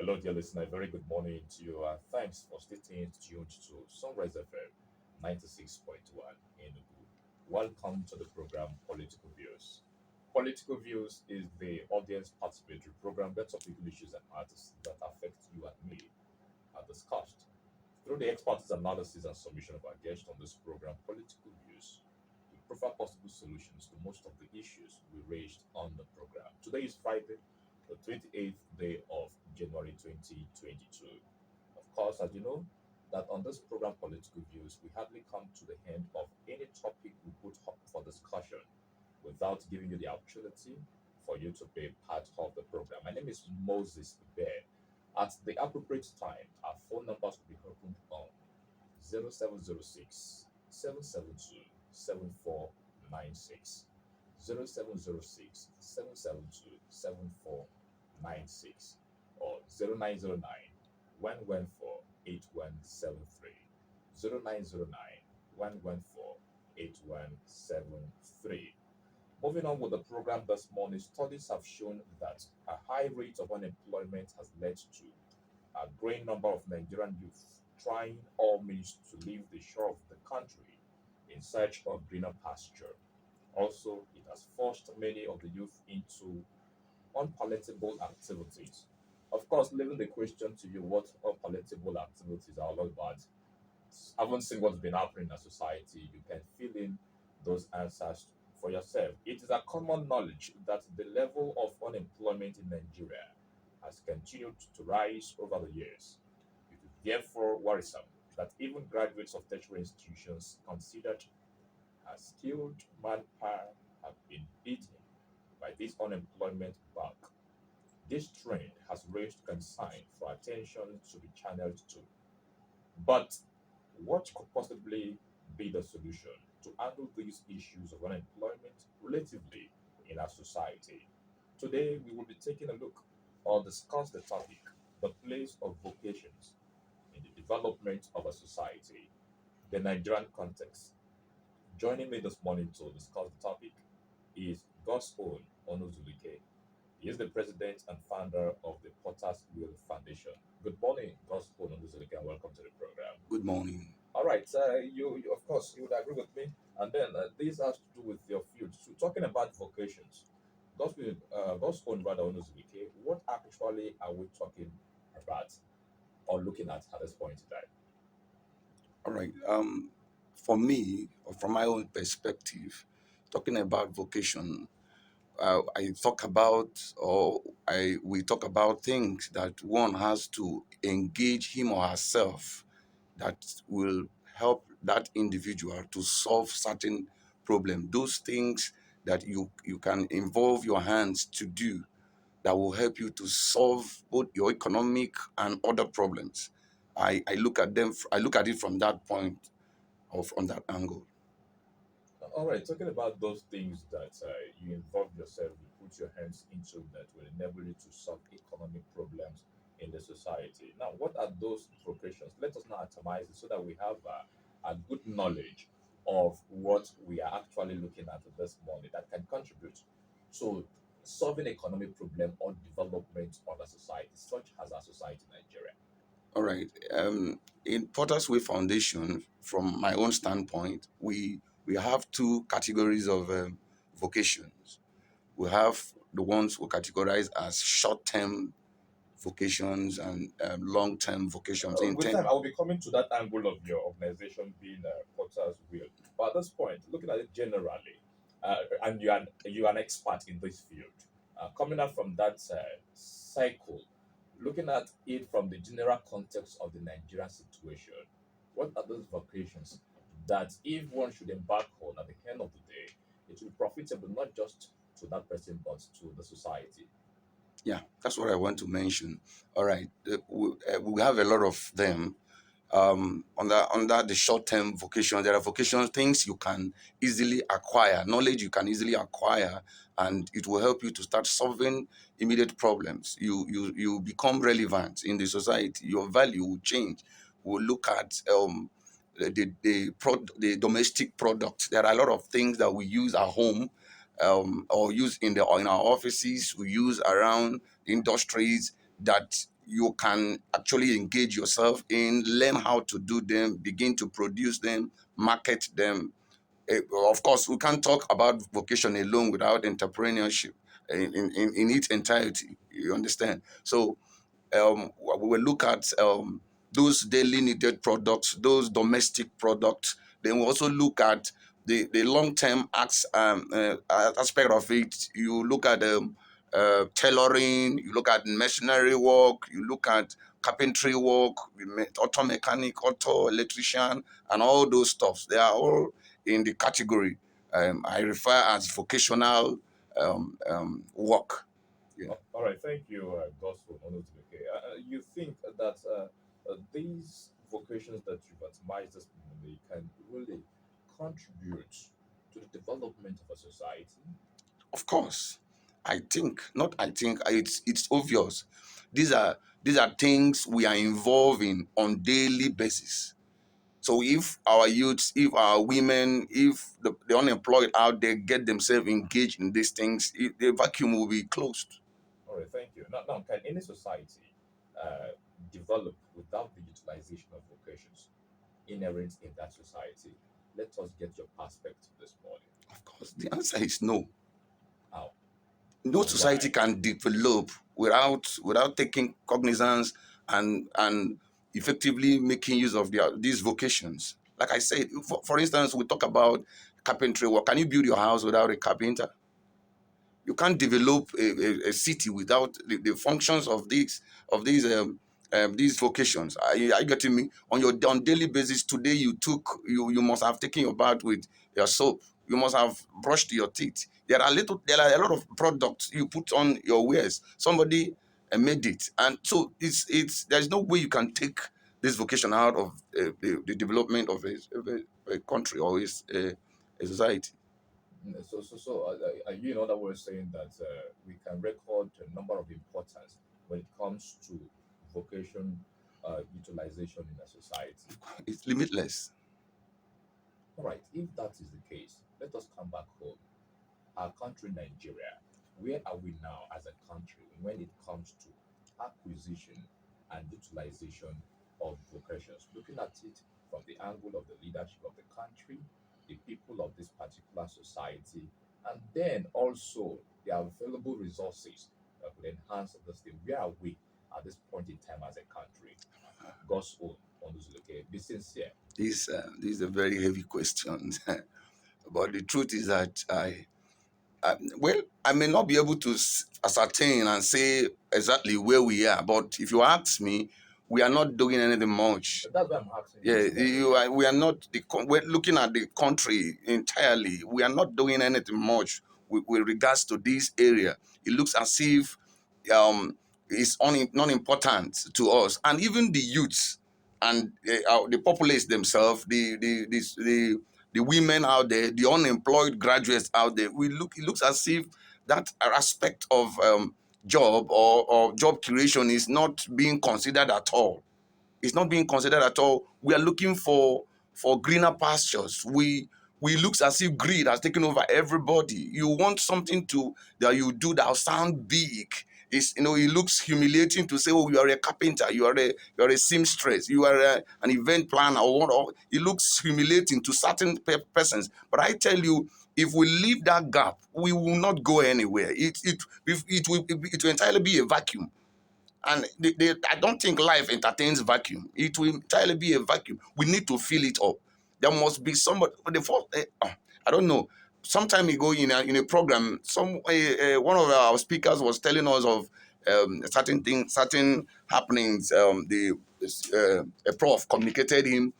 Hello, dear listener. Very good morning to you. Thanks for staying tuned to Sunrise FM 96.1 Enugu. Welcome to the program Political Views. Political Views is the audience participatory program where topical issues and matters that affect you and me are discussed. Through the expertise analysis and submission of our guests on this program, Political Views, we provide possible solutions to most of the issues we raised on the program. Today is Friday, the 28th day of January 2022. Of course, as you know, that on this program, Political Views, we hardly come to the end of any topic we put up for discussion without giving you the opportunity for you to be part of the program. My name is Moses Bear. At the appropriate time, our phone numbers will be opened on 0706 772 7496, 0706 772 7496, or 0909 114 8173, 0909 114 8173. Moving on with the program this morning, studies have shown that a high rate of unemployment has led to a growing number of Nigerian youth trying all means to leave the shore of the country in search of greener pasture. Also, it has forced many of the youth into unpalatable activities. Of course, leaving the question to you what unpalatable activities are all about. Haven't seen what's been happening in our society, you can fill in those answers for yourself. It is a common knowledge that the level of unemployment in Nigeria has continued to rise over the years. It is therefore worrisome that even graduates of tertiary institutions considered as skilled manpower have been beaten by this unemployment bug. This trend has raised concern for attention to be channeled to. But what could possibly be the solution to handle these issues of unemployment relatively in our society? Today, we will be taking a look or discuss the topic, the place of vocations in the development of a society, the Nigerian context. Joining me this morning to discuss the topic is God's own Onuzulike. He is the president and founder of the Potter's Wheel Foundation. Good morning, God's own Onuzulike, and welcome to the program. Good morning. All right, of course you would agree with me, and then this has to do with your field. So talking about vocations, God's own rather Onuzulike, what actually are we talking about or looking at this point in time? All right. For me, or from my own perspective, talking about vocation, I talk about, or I we talk about things that one has to engage him or herself that will help that individual to solve certain problem. Those things that you can involve your hands to do that will help you to solve both your economic and other problems. I look at them. I look at it from that point or from that angle. All right, talking about those things that you involve yourself, you put your hands into that will enable you to solve economic problems in the society. Now, what are those vocations? Let us now atomize it so that we have a good knowledge of what we are actually looking at this morning that can contribute to solving economic problem or development of a society, such as our society in Nigeria. All right. In Potter's Way Foundation, from my own standpoint, we have two categories of vocations. We have the ones we categorize as short-term vocations and long-term vocations. With time, I will be coming to that angle of your organization being Potter's Wheel. But at this point, looking at it generally, and you are an expert in this field, coming out from that cycle, looking at it from the general context of the Nigerian situation, what are those vocations that if one should embark on at the end of the day, it will be profitable not just to that person but to the society? Yeah, that's what I want to mention. All right. We have a lot of them. Under the short-term vocation, there are vocational things you can easily acquire, knowledge you can easily acquire, and it will help you to start solving immediate problems. You become relevant in the society. Your value will change. We'll look at the domestic product. There are a lot of things that we use at home, or use in our offices. We use around industries that you can actually engage yourself in, learn how to do them, begin to produce them, market them. Of course, we can't talk about vocation alone without entrepreneurship in its entirety. You understand? So we will look at those daily needed products, those domestic products. Then we also look at the long-term aspect of it. You look at tailoring, you look at machinery work, you look at carpentry work, auto mechanic, auto electrician, and all those stuffs. They are all in the category I refer as vocational work. Yeah. All right, thank you, Gospel Onotuke. You think that these vocations that you've itemized this morning can really contribute to the development of a society? Of course, it's obvious. These are things we are involved in on daily basis. So if our youths, if our women, if the unemployed out there get themselves engaged in these things, the vacuum will be closed. All right, thank you. Now, can any society develop without the utilization of vocations inherent in that society? Let us get your perspective this morning. Of course, the answer is no. How No and society why? can develop without taking cognizance and effectively making use of these vocations. Like I said, for instance, we talk about carpentry work. Can you build your house without a carpenter? You can't develop a city without the functions of these vocations. Are you getting me? On daily basis today, you must have taken your bath with your soap. You must have brushed your teeth. There are a lot of products you put on your wares. Somebody made it, and so it's there's no way you can take this vocation out of the development of a country or a society. You know that we're saying that we can record a number of importance when it comes to vocation utilization in a society. It's limitless. All right, if that is the case, let us come back home. Our country, Nigeria, where are we now as a country when it comes to acquisition and utilization of vocations? Looking at it from the angle of the leadership of the country, the people of this particular society, and then also the available resources that could enhance this thing. Where are we at this point in time as a country? God's own on this okay. Be sincere. This is a very heavy question, but the truth is that I may not be able to ascertain and say exactly where we are, but if you ask me, we are not doing anything much. That's why I'm asking you Yeah, this morning. we are not. We're looking at the country entirely. We are not doing anything much with regards to this area. It looks as if um, it's non important to us, and even the youths and the populace themselves, the women out there, the unemployed graduates out there. It looks as if that aspect of or job creation is not being considered at all. It's not being considered at all. We are looking for greener pastures. We looks as if greed has taken over everybody. You want something that you do that'll sound big. It looks humiliating to say, oh, you are a carpenter, you are a seamstress, you are an event planner, or what. It looks humiliating to certain persons. But I tell you, if we leave that gap, we will not go anywhere. It will entirely be a vacuum. And I don't think life entertains vacuum. It will entirely be a vacuum. We need to fill it up. There must be somebody. I don't know. Some time ago in a program, one of our speakers was telling us of certain things, certain happenings. A prof communicated him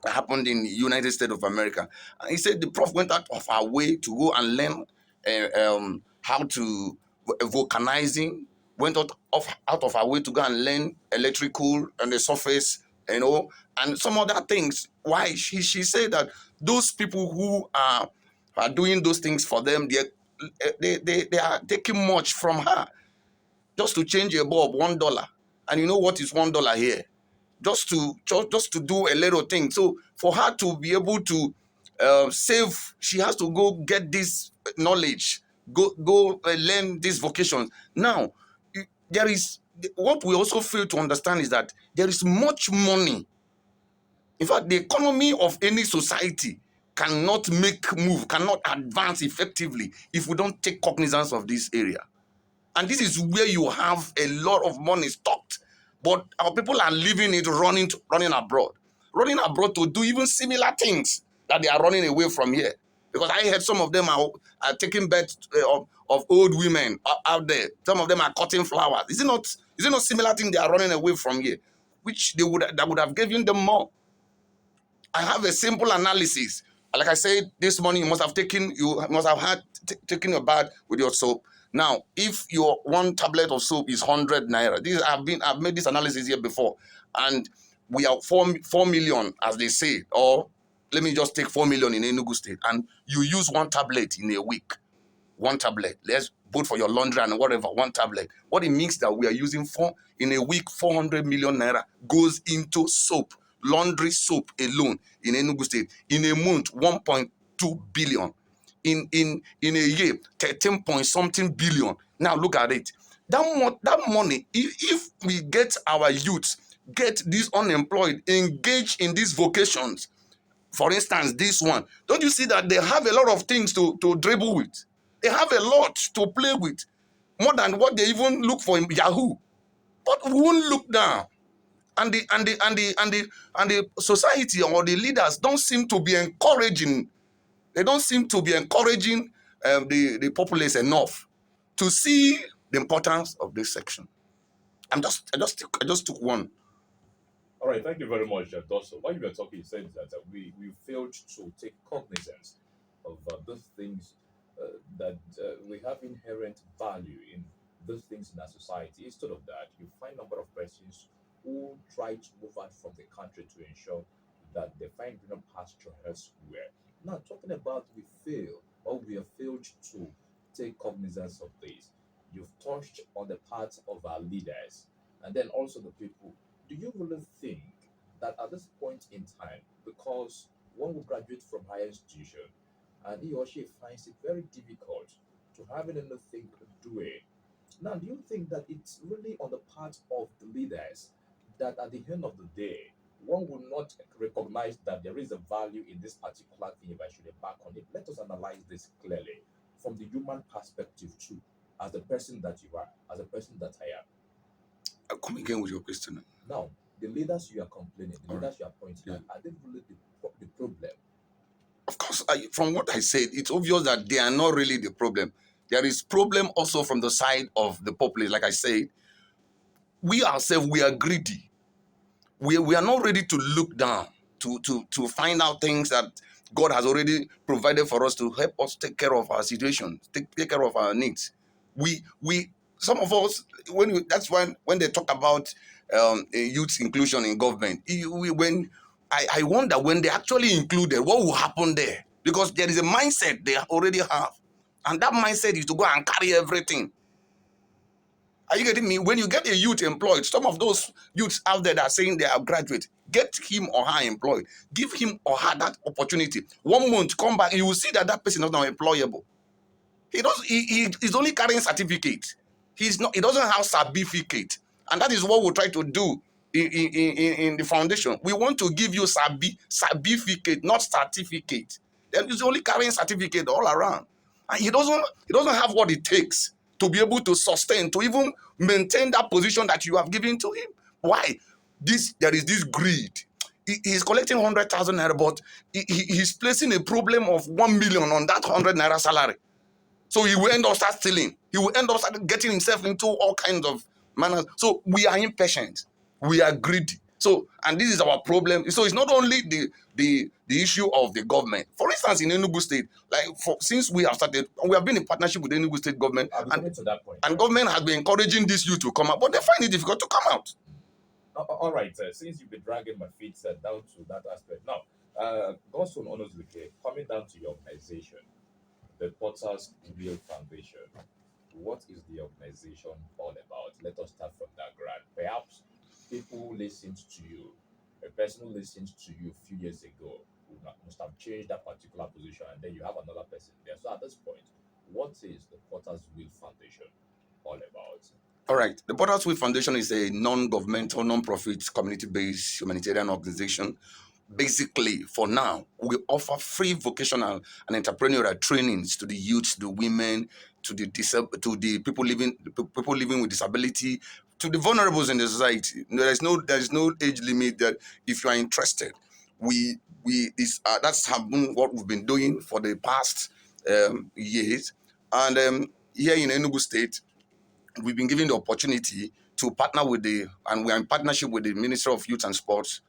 happened in the United States of America. And he said the prof went out of our way to go and learn how to vulcanizing, went out of our way to go and learn electrical and the surface, and some other things. Why? She said that those people who are doing those things for them, they are taking much from her just to change a bulb $1. And you know what is $1 here? Just to do a little thing. So for her to be able to save, she has to go get this knowledge, go learn this vocation. Now, there is what we also fail to understand is that there is much money. In fact, the economy of any society cannot cannot advance effectively if we don't take cognizance of this area. And this is where you have a lot of money stocked, but our people are leaving it running abroad to do even similar things that they are running away from here. Because I heard some of them are taking birth of old women out there. Some of them are cutting flowers. Is it not? Is it not similar thing they are running away from here, which that would have given them more? I have a simple analysis. Like I said, this morning you must have had taken a bath with your soap. Now, if your one tablet of soap is 100 naira, I've made this analysis here before, and we are 4 million, as they say, or let me just take 4 million in Enugu State, and you use one tablet in a week. One tablet. Let's both for your laundry and whatever, one tablet. What it means that we are using in a week, 400 million naira goes into soap, laundry soap alone in Enugu State. In a month, 1.2 billion. In a year, 13 point something billion. Now look at it. That money, if we get our youth, get these unemployed, engage in these vocations. For instance, this one, don't you see that they have a lot of things to dribble with? They have a lot to play with, more than what they even look for in Yahoo. But we won't look down. And the society or the leaders don't seem to be encouraging. They don't seem to be encouraging the populace enough to see the importance of this section. I just took one. All right, thank you very much, Dosso. While you were talking, you said that we failed to take cognizance of those things that we have inherent value in those things in our society. Instead of that, you find a number of persons who try to move out from the country to ensure that they find greener pasture elsewhere. Now, talking about we fail or we have failed to take cognizance of this, you've touched on the part of our leaders and then also the people. Do you really think that at this point in time, because one will graduate from higher institution and he or she finds it very difficult to have anything doing. Now, do you think that it's really on the part of the leaders that at the end of the day, one will not recognize that there is a value in this particular thing if I should embark on it? Let us analyze this clearly from the human perspective too, as the person that you are, as a person that I am. Come again with your question. Now, the leaders you are complaining, the All right. leaders you are pointing Yeah. at, are they really the problem? Of course, from what I said, it's obvious that they are not really the problem. There is problem also from the side of the populace. Like I said, we ourselves, we are greedy. We are not ready to look down, to find out things that God has already provided for us to help us take care of our situation, take care of our needs. We some of us, that's when they talk about youth inclusion in government, when I wonder when they actually included, what will happen there? Because there is a mindset they already have, and that mindset is to go and carry everything. Are you getting me? When you get a youth employed, some of those youths out there that are saying they are graduate, get him or her employed. Give him or her that opportunity. 1 month, come back, you will see that that person is not employable. He's only carrying certificate. He doesn't have certificate. And that is what we try to do in the foundation. We want to give you certificate, not certificate. Then he's only carrying certificate all around. And he doesn't have what it takes to be able to sustain, to even maintain that position that you have given to him. Why? There is this greed. He's collecting 100,000 naira, but he's placing a problem of 1 million on that 100 naira salary. So he will end up start stealing. He will end up start getting himself into all kinds of manners. So we are impatient. We are greedy. So, and this is our problem. So it's not only the issue of the government. For instance, in Enugu State, since we have started, we have been in partnership with the Enugu State government, I'll be coming to that point. and Right? government has been encouraging this youth to come out, but they find it difficult to come out. All right, since you've been dragging my feet down to that aspect, now, God's own honors with you, coming down to your organization, the Potter's Wheel Foundation. What is the organization all about? Let us start from that ground. Perhaps people who listened to you, a person who listened to you a few years ago, must have changed that particular position, and then you have another person there. So at this point, what is the Potter's Wheel Foundation all about? All right. The Borders Foundation is a non-governmental, non-profit, community-based humanitarian organization. Basically, for now, we offer free vocational and entrepreneurial trainings to the youth, the women, to the to the people living with disability, to the vulnerables in the society. There is no age limit. That if you are interested, we is that's have been what we've been doing for the past years, and here in Enugu State, we've been given the opportunity to partner with and we are in partnership with the Ministry of Youth and Sports.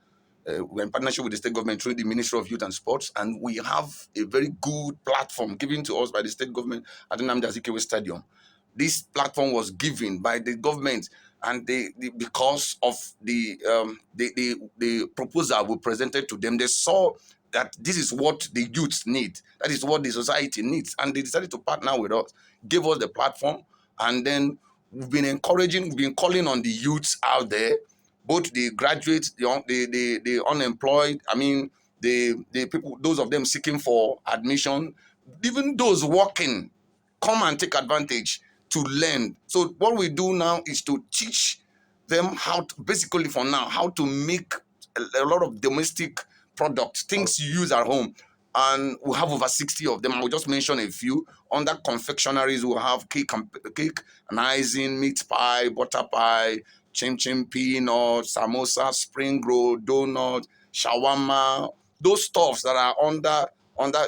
We're in partnership with the state government through the Ministry of Youth and Sports, and we have a very good platform given to us by the state government at the Nnamdi Azikiwe Stadium. This platform was given by the government, and because of the proposal we presented to them, they saw that this is what the youth need, that is what the society needs, and they decided to partner with us, give us the platform, and then we've been calling on the youths out there, both the graduates, the unemployed, I mean, the people, those of them seeking for admission, even those working, come and take advantage to learn. So what we do now is to teach them how to, basically for now, how to make a lot of domestic products, things you use at home. And we have over 60 of them. I will just mention a few. Under confectionaries, we have cake and icing, meat pie, butter pie, chim chim, peanut, samosa, spring roll, donut, shawarma, those stuffs that are under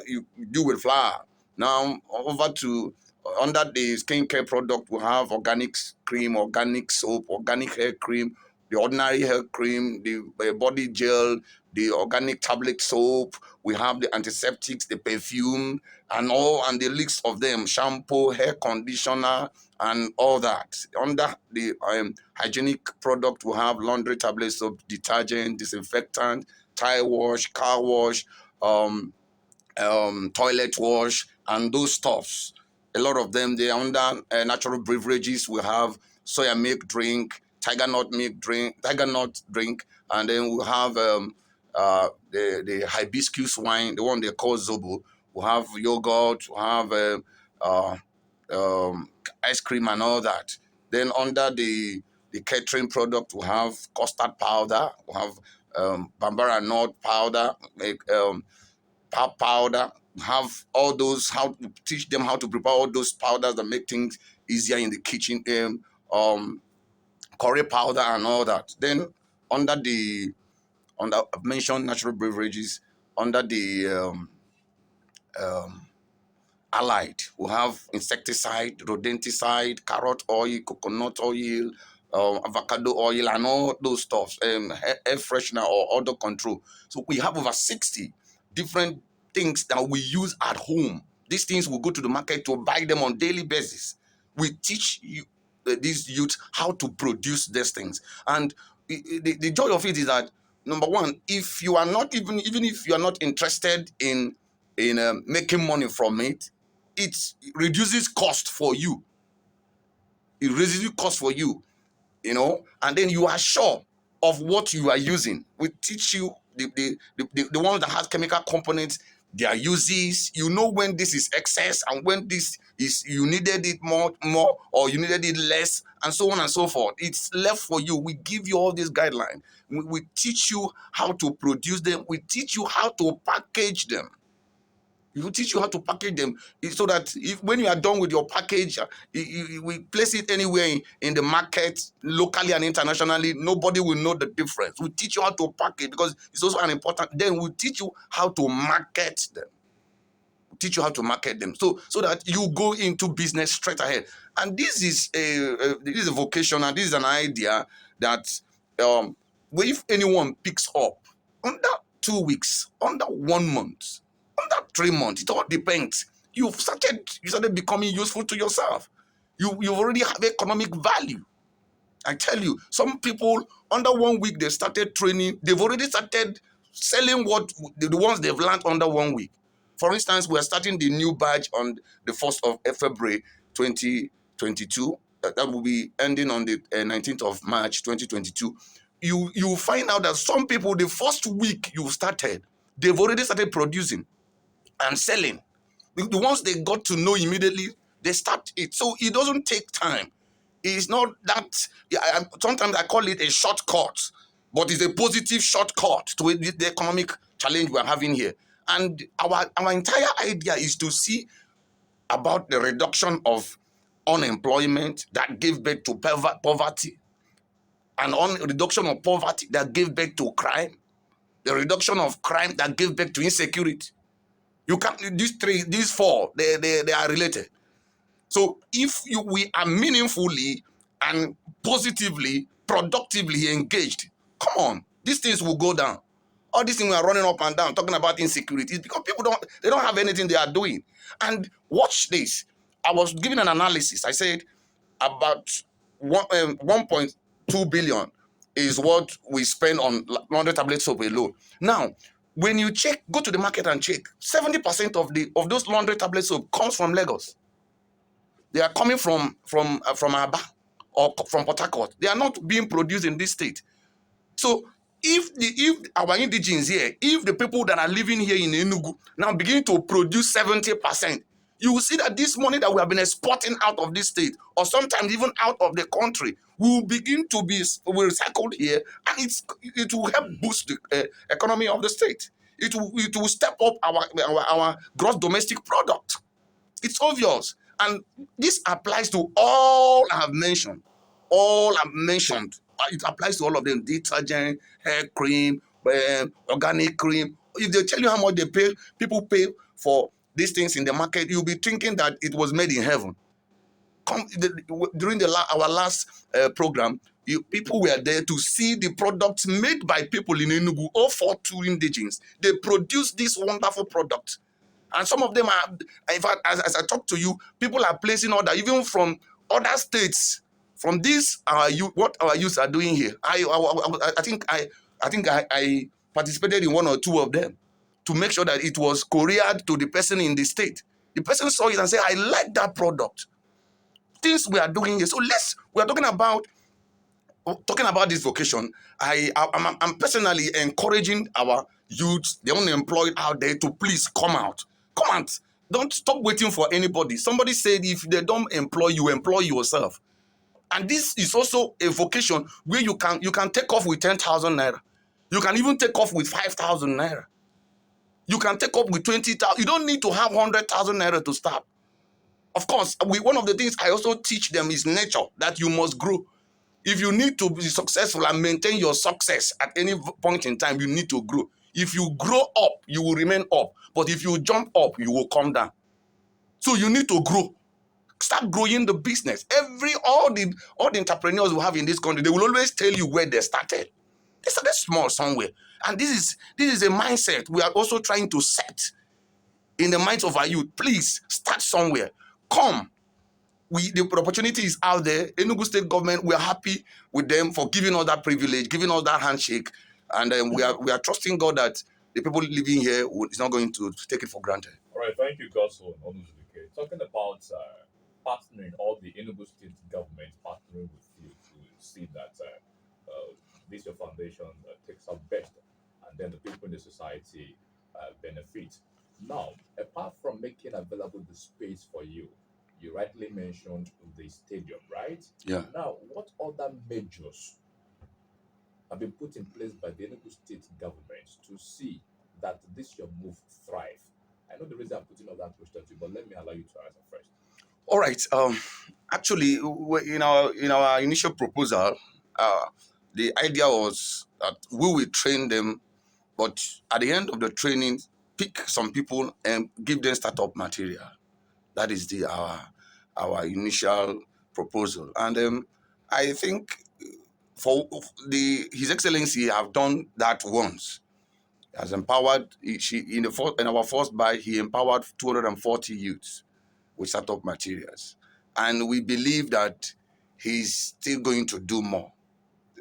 you do with flour. Now over to under the skincare product, we have organic cream, organic soap, organic hair cream, the ordinary hair cream, the body gel, the organic tablet soap. We have the antiseptics, the perfume, and the list of them: shampoo, hair conditioner, and all that. Under the hygienic product, we have laundry tablet soap, detergent, disinfectant, tire wash, car wash, toilet wash, and those stuffs. A lot of them, they are under natural beverages. We have soya milk drink, tiger nut drink, and then we have the hibiscus wine, the one they call zobo. We have yogurt, we have uh, um, ice cream and all that. Then under the catering product, we have custard powder, we have bambara nut powder, like pap powder, have all those, how to teach them how to prepare all those powders that make things easier in the kitchen, curry powder and all that. Then under the under I've mentioned natural beverages, under the um, allied, we have insecticide, rodenticide, carrot oil, coconut oil, avocado oil, and all those stuffs, air freshener or odor control. So we have over 60 different things that we use at home. These things we go to the market to buy them on daily basis. We teach you these youths how to produce these things, and the joy of it is that, number one, if you are not even if you are not interested in making money from it, it reduces cost for you. It reduces cost for you, and then you are sure of what you are using. We teach you the ones that has chemical components, their uses. You know when this is excess and when this is you needed it more or you needed it less, and so on and so forth. It's left for you. We give you all these guidelines. We teach you how to produce them. We teach you how to package them. We will teach you how to package them, so that if when you are done with your package, we place it anywhere in the market, locally and internationally. Nobody will know the difference. We teach you how to package because it's also an important. Then we teach you how to market them. We teach you how to market them, so that you go into business straight ahead. And this is a vocation, and this is an idea that if anyone picks up under 2 weeks, under 1 month, under 3 months, it all depends. You started becoming useful to yourself. You already have economic value. I tell you, some people under 1 week they started training. They've already started selling what the ones they've learned under 1 week. For instance, we are starting the new batch on the 1st of February 2022. That will be ending on the 19th of March 2022. You find out that some people, the first week you started, they've already started producing and selling. The ones they got to know immediately, they start it. So it doesn't take time. It's not that, yeah, sometimes I call it a shortcut, but it's a positive shortcut to the economic challenge we're having here. And our entire idea is to see about the reduction of unemployment that gave birth to poverty, and on reduction of poverty that gave birth to crime, the reduction of crime that gave birth to insecurity. You can't, these four, they are related. So if we are meaningfully and positively, productively engaged, come on, these things will go down. All these things we are running up and down talking about insecurity is because people don't have anything they are doing. And watch this. I was giving an analysis. I said about 1.2 billion is what we spend on laundry tablet soap alone. Now, when you check, go to the market and check, 70% of those laundry tablet soap comes from Lagos. They are coming from Aba or from Port Harcourt. They are not being produced in this state. So if our indigenes here, if the people that are living here in Enugu now begin to produce 70%, you will see that this money that we have been exporting out of this state, or sometimes even out of the country, will begin to be recycled here, and it will help boost the economy of the state. It will step up our gross domestic product. It's obvious. And this applies to all I have mentioned. All I've mentioned. It applies to all of them. Detergent, hair cream, organic cream. If they tell you how much people pay for these things in the market, you'll be thinking that it was made in heaven. During our last program, people were there to see the products made by people in Enugu, all 42 indigenes. They produce this wonderful product. And some of them are, in fact, as I talk to you, people are placing order even from other states. From this, what our youth are doing here. I think I participated in one or two of them to make sure that it was couriered to the person in the state. The person saw it and said, "I like that product." Things we are doing here. So we are talking about this vocation. I'm personally encouraging our youth, the unemployed out there, to please come out. Come out. Don't stop waiting for anybody. Somebody said if they don't employ you, employ yourself. And this is also a vocation where you can take off with 10,000 naira. You can even take off with 5,000 naira. You can take off with 20,000. You don't need to have 100,000 naira to start. Of course, one of the things I also teach them is nature, that you must grow. If you need to be successful and maintain your success at any point in time, you need to grow. If you grow up, you will remain up. But if you jump up, you will come down. So you need to grow. Start growing the business. All the entrepreneurs we have in this country, they will always tell you where they started. They started small somewhere. And this is a mindset we are also trying to set in the minds of our youth. Please start somewhere. Come. The opportunity is out there. Enugu State government, we are happy with them for giving us that privilege, giving us that handshake, and we are trusting God that the people living here is not going to take it for granted. All right, thank you, Gospel. Talking about partnering, all the Enugu State government partnering with you to see that this your foundation takes up best, and then the people in the society benefit. Now, apart from making available the space for you, you rightly mentioned the stadium, right? Yeah. Now, what other measures have been put in place by the Enugu State government to see that this your move thrive? I know the reason I'm putting all that question to you, but let me allow you to answer first. All right. Actually, in our initial proposal, the idea was that we will train them, but at the end of the training, pick some people and give them startup material. That is our initial proposal, and I think for His Excellency have done that once. He has empowered. In our first buy, he empowered 240 youths with startup materials, and we believe that he's still going to do more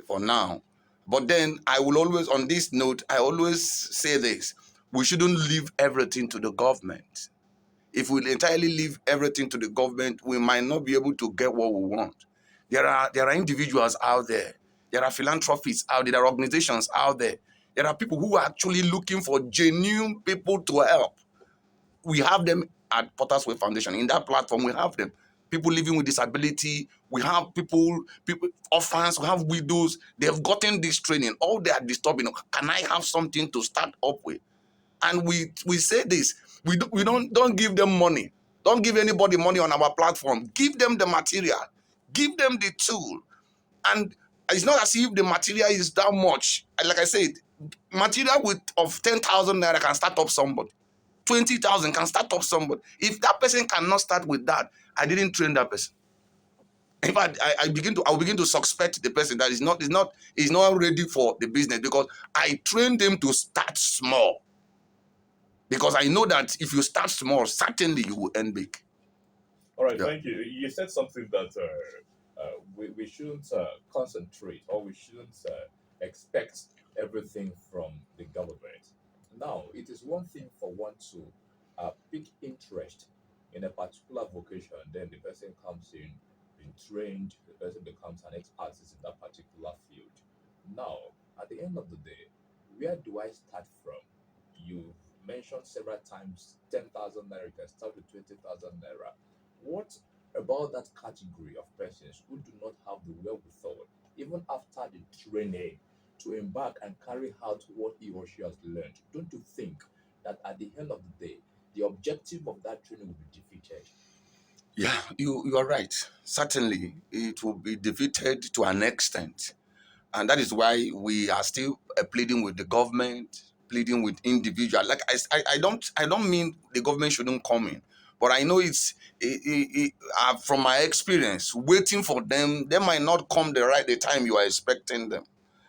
for now. But then I will always, on this note, I always say this: we shouldn't leave everything to the government. If we entirely leave everything to the government, we might not be able to get what we want. There are individuals out there. There are philanthropists out there. There are organizations out there. There are people who are actually looking for genuine people to help. We have them at Potter's Way Foundation. In that platform, we have them. people living with disability, we have people, orphans, we have widows. They have gotten this training. All they are disturbing, can I have something to start up with? And we say this, we don't give them money. Don't give anybody money on our platform. Give them the material, give them the tool. And it's not as if the material is that much. Like I said, material of 10,000 naira can start up somebody. 20,000 can start up somebody. If that person cannot start with that, I didn't train that person. In fact, I will begin to suspect the person that is not ready for the business, because I trained them to start small. Because I know that if you start small, certainly you will end big. All right, Yeah. thank you. You said something that we shouldn't concentrate, or we shouldn't expect everything from the government. Now, it is one thing for one to pick interest in a particular vocation, then the person comes in, being trained, the person becomes an expert in that particular field. Now, at the end of the day, where do I start from? You mentioned several times 10,000 naira, you can start with 20,000 naira. What about that category of persons who do not have the wherewithal, even after the training, to embark and carry out what he or she has learned? Don't you think that at the end of the day, the objective of that training will be defeated? Yeah, you are right. Certainly, it will be defeated to an extent. And that is why we are still pleading with the government, pleading with individuals. Like I don't mean the government shouldn't come in, but I know from my experience, waiting for them, they might not come the time you are expecting them,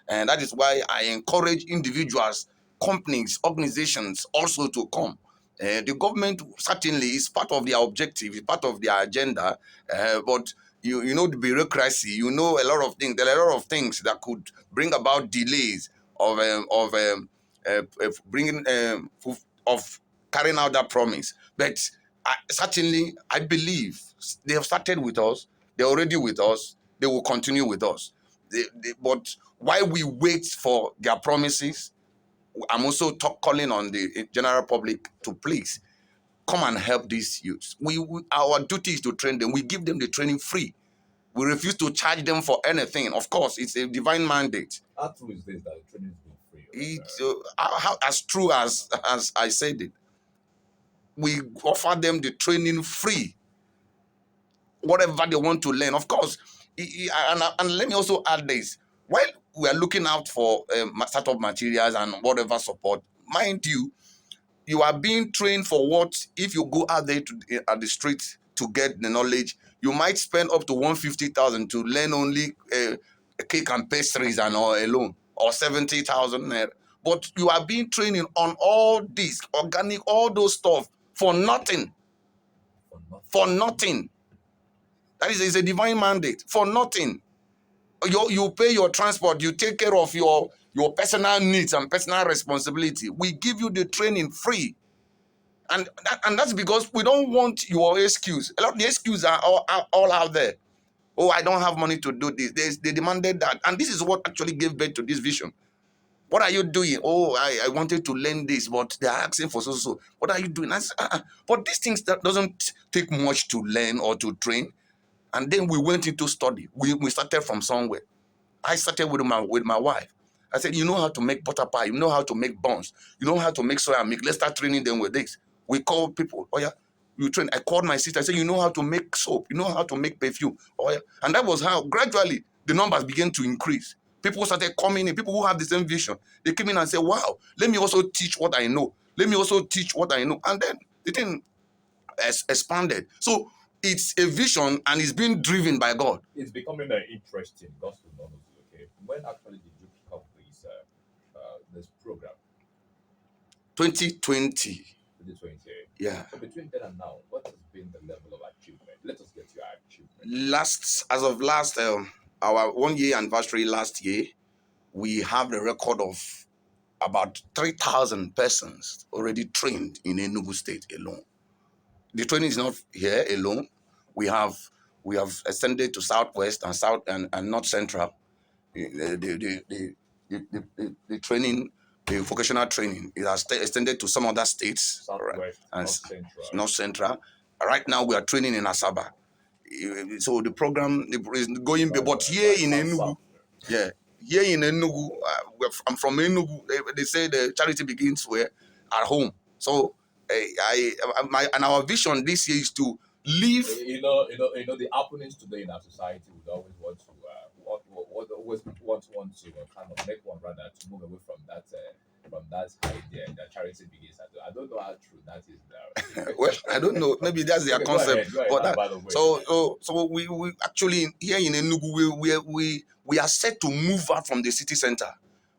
and that is why I encourage individuals, companies, organizations also to come. The government certainly is part of their objective, is part of their agenda, but you know the bureaucracy, you know a lot of things. There are a lot of things that could bring about delays of bringing of carrying out that promise. But certainly, I believe they have started with us. They're already with us. They will continue with us. But while we wait for their promises, I'm also calling on the general public to please come and help these youths. Our duty is to train them. We give them the training free. We refuse to charge them for anything. Of course, it's a divine mandate. How true is this that the training is being free? It's as true as I said it. We offer them the training free, whatever they want to learn. Of course, and let me also add this. While we are looking out for startup materials and whatever support, mind you, you are being trained for what. If you go out there at the street to get the knowledge, you might spend up to 150,000 to learn only cake and pastries and all alone, or 70,000 naira. But you are being trained on all this organic, all those stuff for nothing. For nothing. For nothing. That is a divine mandate. For nothing. You pay your transport, you take care of your personal needs and personal responsibility. We give you the training free. And that's because we don't want your excuse. A lot of the excuses are all out there. Oh, I don't have money to do this. They demanded that. And this is what actually gave birth to this vision. What are you doing? Oh, I wanted to learn this, but they are asking for so. What are you doing? But these things that doesn't take much to learn or to train. And then we went into study. We started from somewhere. I started with my wife. I said, you know how to make butter pie, you know how to make buns, you know how to make soya milk. Let's start training them with this. We call people, oh yeah, you train. I called my sister, I said, you know how to make soap, you know how to make perfume. Oh yeah. And that was how gradually the numbers began to increase. People started coming in, people who have the same vision. They came in and said, wow, let me also teach what I know. Let me also teach what I know. And then the thing expanded. So it's a vision and it's being driven by God. It's becoming interesting, gospel knowledge. Okay, when actually did you pick up this program? 2020. 2020. Yeah. So between then and now, what has been the level of achievement? Let us get your achievement. As of last our 1 year anniversary last year, we have the record of about 3,000 persons already trained in Enugu State alone. The training is not here alone. We have extended to Southwest and South and North Central. The training, the vocational training, it has extended to some other states, Southwest, and North Central. North Central. Right now, we are training in Asaba. So the program is going, but here Right, in sounds Enugu, sound. yeah, here in Enugu, I'm from Enugu. They say the charity begins where at home. So and our vision this year is to live. The happenings today in our society would always want to want to kind of make one rather to move away from that idea that charity begins at home. I don't know how true that is Well, now. I don't know. Maybe that's their Okay, go concept. ahead. Go ahead. But that By the way, so we actually here in Enugu we are set to move out from the city center,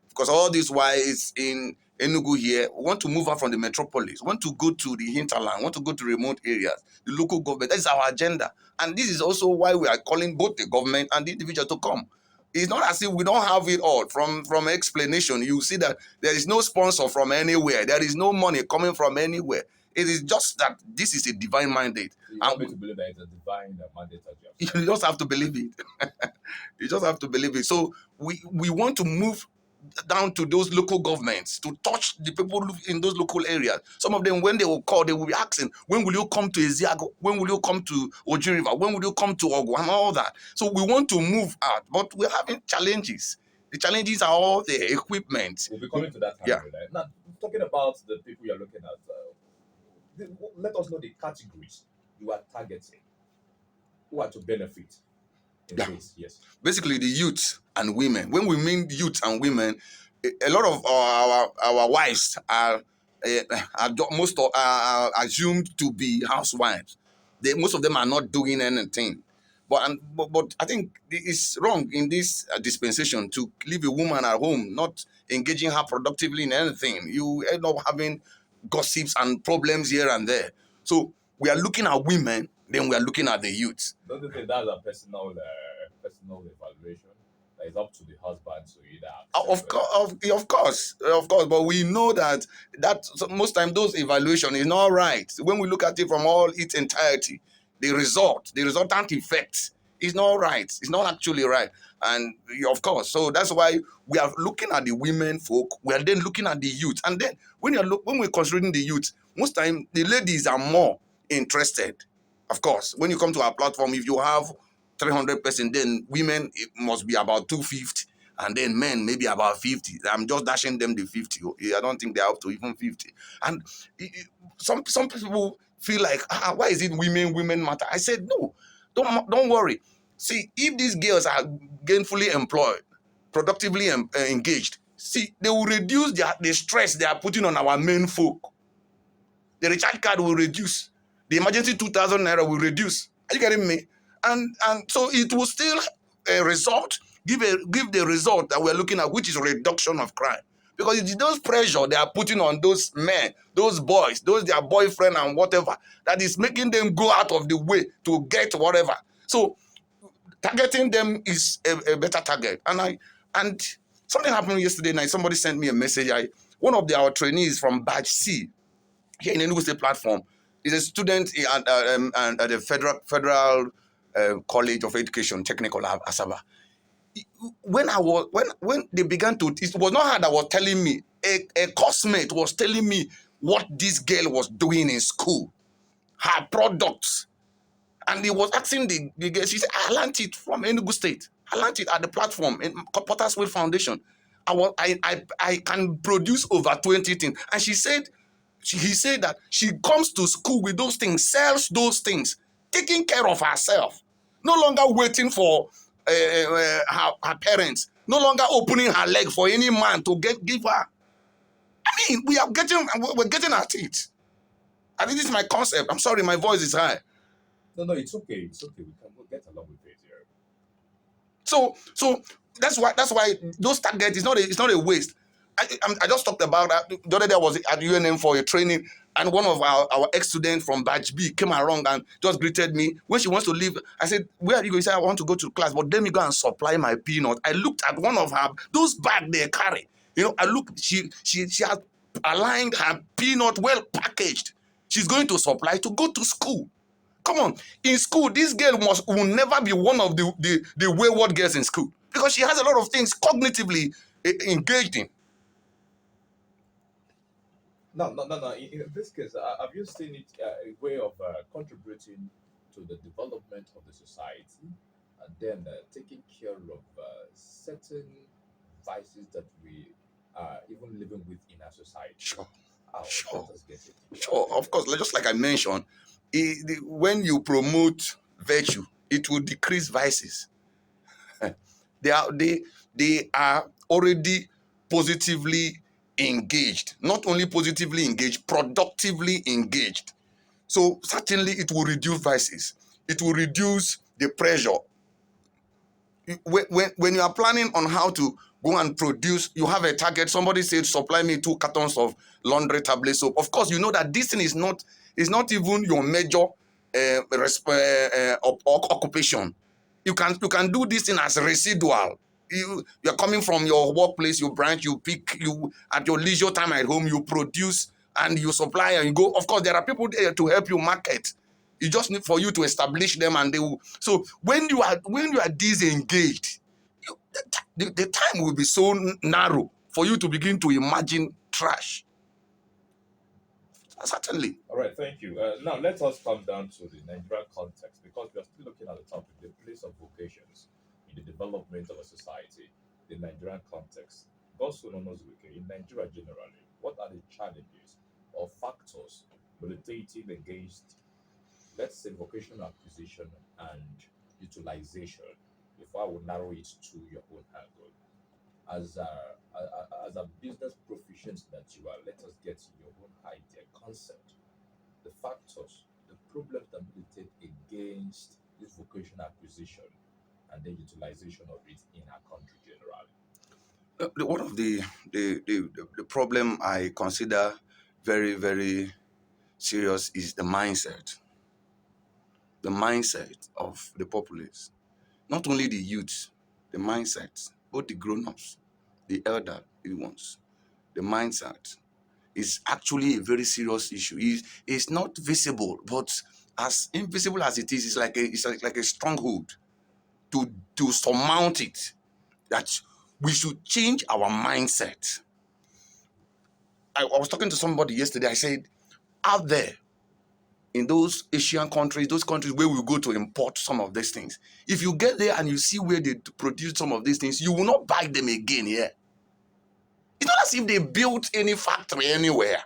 because all this why is in Enugu here. We want to move out from the metropolis. We want to go to the hinterland. We want to go to remote areas, the local government. That is our agenda, and this is also why we are calling both the government and the individual to come. It's not as if we don't have it all. From explanation, you see that there is no sponsor from anywhere. There is no money coming from anywhere. It is just that this is a divine mandate, so you want and me to believe that it's a divine mandate that you have you said. just have to believe it. You just have to believe it. So we want to move down to those local governments to touch the people in those local areas. Some of them, when they will call, they will be asking, when will you come to Eziago? When will you come to Oji River? When will you come to Ogu? And all that. So we want to move out, but we're having challenges. The challenges are all the equipment. We'll be coming to that Yeah. angle. Now, talking about the people you're looking at, let us know the categories you are targeting who are to benefit in Yeah. this. Yes. Basically the youth and women. When we mean youth and women, a lot of our wives most are assumed to be housewives. Most of them are not doing anything. But I think it's wrong in this dispensation to leave a woman at home, not engaging her productively in anything. You end up having gossips and problems here and there. So we are looking at women, then we are looking at the youth. Don't you think that's a personal evaluation that is up to the husband to either Of accept course, of course, but we know that so most time those evaluation is not right. When we look at it from all its entirety, the resultant effect is not right. It's not actually right, and of course, so that's why we are looking at the women folk. We are then looking at the youth, and then when we're considering the youth, most time the ladies are more interested. Of course, when you come to our platform, if you have 300 person, then women it must be about 250, and then men maybe about 50. I'm just dashing them the 50. I don't think they're up to even 50. And some people feel like, why is it women matter? I said, no, don't worry. See, if these girls are gainfully employed, productively engaged, see, they will reduce the stress they are putting on our men folk. The recharge card will reduce. The emergency 2,000 naira will reduce. Are you getting me? And so it will still give the result that we're looking at, which is reduction of crime. Because it's those pressure they are putting on those men, those boys, those their boyfriend and whatever, that is making them go out of the way to get whatever. So targeting them is a better target. And something happened yesterday night. Somebody sent me a message. One of our trainees from Batch C here in Enugu State platform is a student at the Federal College of Education, Technical Asaba. When they began to, it was not her that was telling me. A classmate was telling me what this girl was doing in school, her products, and he was asking the girl. She said, "I learned it from Enugu State. I learned it at the platform in Pottersfield Foundation. I can produce over 20 things." And she said, he said that she comes to school with those things, sells those things, taking care of herself, no longer waiting for her parents, no longer opening her leg for any man to give her. I mean, we're getting at it. I think this is my concept. I'm sorry, my voice is high. No, it's okay. It's okay. We'll get along with it here. So that's why those targets it's not a waste. I just talked about that the other day. I was at UNM for a training, and one of our ex-students from Batch B came around and just greeted me. When she wants to leave, I said, "Where are you going?" She said, "I want to go to class, but let me go and supply my peanut." I looked at one of her those bags they carry. I look. She has aligned her peanut well packaged. She's going to supply to go to school. Come on, in school, this girl will never be one of the wayward girls in school, because she has a lot of things cognitively engaged in. No. In this case, have you seen it a way of contributing to the development of the society, and then taking care of certain vices that we are even living with in our society. Sure, Oh, let sure, us get into that. sure. Of course, just like I mentioned, when you promote virtue, it will decrease vices. They are they are already positively engaged, not only positively engaged, productively engaged. So certainly it will reduce vices. It will reduce the pressure. When you are planning on how to go and produce, you have a target. Somebody said, supply me 2 cartons of laundry tablet soap. Of course, you know that this thing is not even your major occupation. You can do this thing as residual. You're coming from your workplace, you branch, you pick, you at your leisure time at home, you produce and you supply and you go. Of course, there are people there to help you market. You just need for you to establish them, and they will. So when you are disengaged, the time will be so narrow for you to begin to imagine trash. Certainly. All right, thank you. Now let us come down to the Nigerian context because we are still looking at the topic, the place of vocations in the development of a society, the Nigerian context. Also known as in Nigeria generally, what are the challenges or factors militating against, let's say, vocational acquisition and utilization? If I would narrow it to your own angle, as a business proficient that you are, let us get your own idea, concept, the factors, the problems that militate against this vocational acquisition and the utilization of it in our country generally. One of the problem I consider very, very serious is the mindset. The mindset of the populace. Not only the youth, the mindset, both the grown-ups, the elderly ones, the mindset is actually a very serious issue. It's not visible, but as invisible as it is, it's like a stronghold to surmount it. That we should change our mindset. I was talking to somebody yesterday. I said, out there in those Asian countries, those countries where we go to import some of these things, if you get there and you see where they produce some of these things, you will not buy them again here. It's not as if they built any factory anywhere.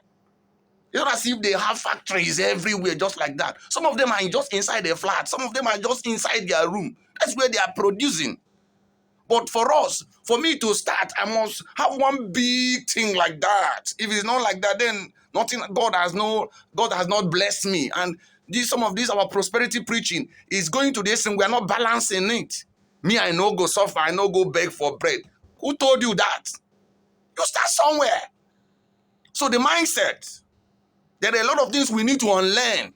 It's not as if they have factories everywhere just like that. Some of them are just inside their flat. Some of them are just inside their room. That's where they are producing. But for us, for me to start, I must have one big thing like that. If it's not like that, then nothing. God has not blessed me. And some of this our prosperity preaching is going to this, and we are not balancing it. Me, I no go suffer. I no go beg for bread. Who told you that? You start somewhere. So the mindset. There are a lot of things we need to unlearn.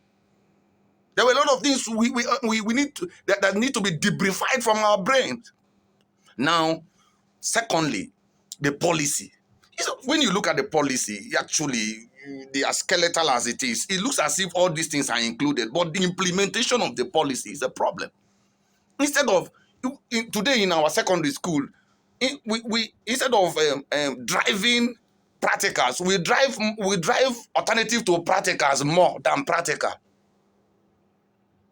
There are a lot of things we need to that need to be debriefed from our brains. Now, secondly, the policy. When you look at the policy, actually, they are skeletal as it is. It looks as if all these things are included, but the implementation of the policy is a problem. Instead of today in our secondary school, we instead of driving practicals, we drive alternative to practicals more than practical.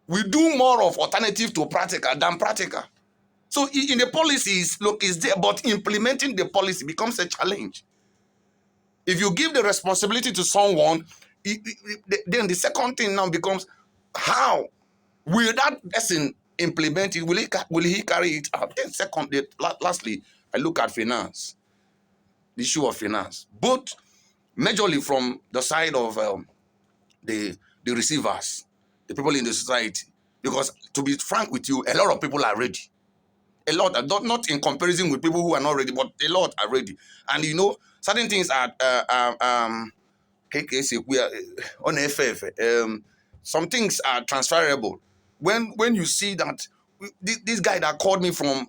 We do more of alternative to practical than practical. So in the policies, look, is there, but implementing the policy becomes a challenge. If you give the responsibility to someone, then the second thing now becomes, how will that person implement it? Will he carry it out? Then lastly, I look at finance, the issue of finance, both majorly from the side of the receivers, the people in the society. Because to be frank with you, a lot of people are ready. A lot, not in comparison with people who are not ready, but a lot are ready. And certain things are we are on FF. Some things are transferable. When you see that this guy that called me from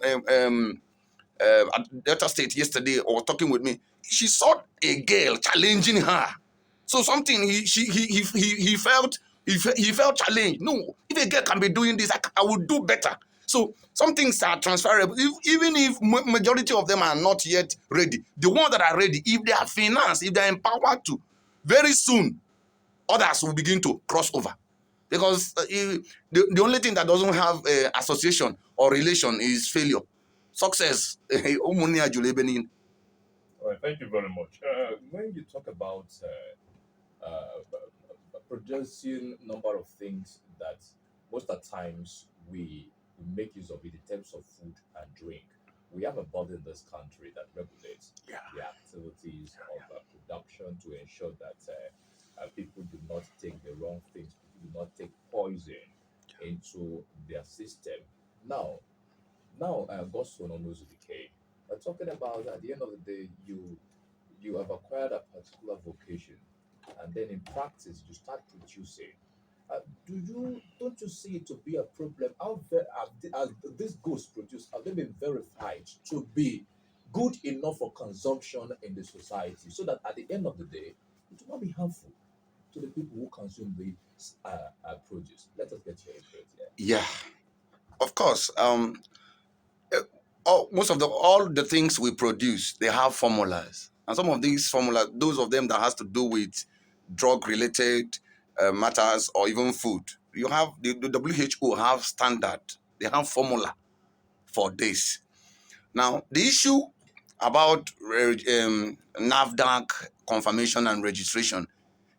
Delta State yesterday or talking with me, she saw a girl challenging her. So something he felt challenged. No, if a girl can be doing this, I will do better. So some things are transferable, even if majority of them are not yet ready. The ones that are ready, if they are financed, if they are empowered to, very soon others will begin to cross over. because the only thing that doesn't have association or relation is failure. Success. Ụmụnne ya juru ebe niile. All right, thank you very much. When you talk about producing number of things that most of the times we make use of it in terms of food and drink, we have a body in this country that regulates Yeah. the activities of production to ensure that people do not take the wrong things, people do not take poison into their system. Now, God's son knows decay. We're talking about at the end of the day, you have acquired a particular vocation, and then in practice you start producing. Don't you see it to be a problem? As these goods produced, have they been verified to be good enough for consumption in the society, so that at the end of the day, it will not be harmful to the people who consume the produce? Let us get your input here. Yeah, of course. Most of all the things we produce, they have formulas, and some of these formulas, those of them that has to do with drug related matters or even food, you have the WHO have standard, they have formula for this. Now the issue about NAFDAC confirmation and registration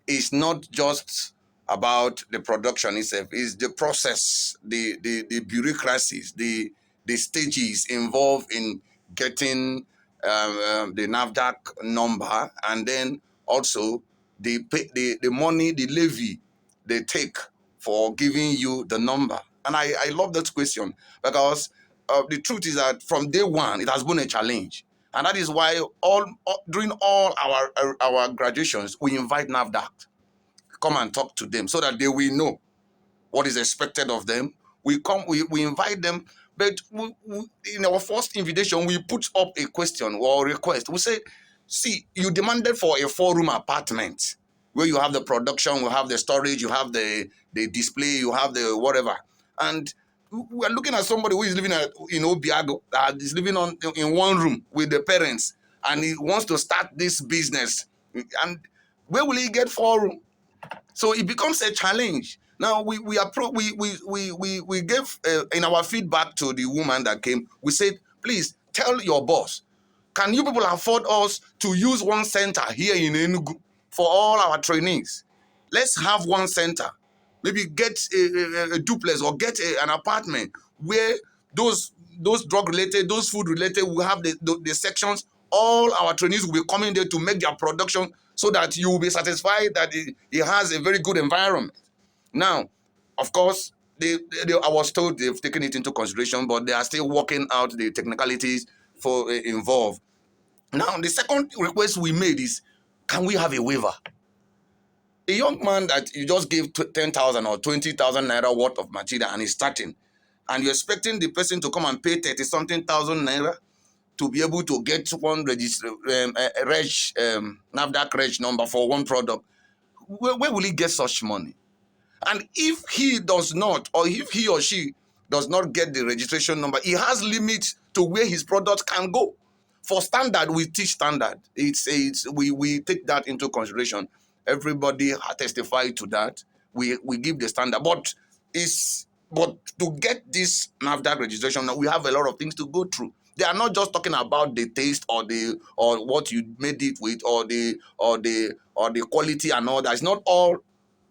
is not just about the production itself, it's the process, the bureaucracies, the stages involved in getting the NAFDAC number, and then also the money, the levy they take for giving you the number. And I love that question, because the truth is that from day one, it has been a challenge. And that is why during all our graduations, we invite NAFDAC come and talk to them so that they will know what is expected of them. We invite them, but in our first invitation, we put up a question or request. We say, see, you demanded for a 4-room apartment where you have the production, you have the storage, you have the display, you have the whatever. And we are looking at somebody who is living in Obiago, that is living in one room with the parents, and he wants to start this business. And where will he get 4 room? So it becomes a challenge. Now we gave in our feedback to the woman that came, we said, please tell your boss, can you people afford us to use one center here in Enugu for all our trainees? Let's have one center. Maybe get a duplex or get an apartment where those drug related, those food related, will have the sections. All our trainees will be coming there to make their production, so that you will be satisfied that it has a very good environment. Now, of course, I was told they've taken it into consideration, but they are still working out the technicalities for involved. Now, the second request we made is, can we have a waiver? A young man that you just gave 10,000 or 20,000 naira worth of material and is starting, and you're expecting the person to come and pay 30 something thousand naira to be able to get one NAFDAC reg number for one product, where will he get such money? And if he does not, or if he or she does not get the registration number, he has limits to where his product can go. For standard, we teach standard. We take that into consideration. Everybody testified to that. We give the standard, but to get this NAFDAC registration, we have a lot of things to go through. They are not just talking about the taste or what you made it with, or the quality and all that. It's not all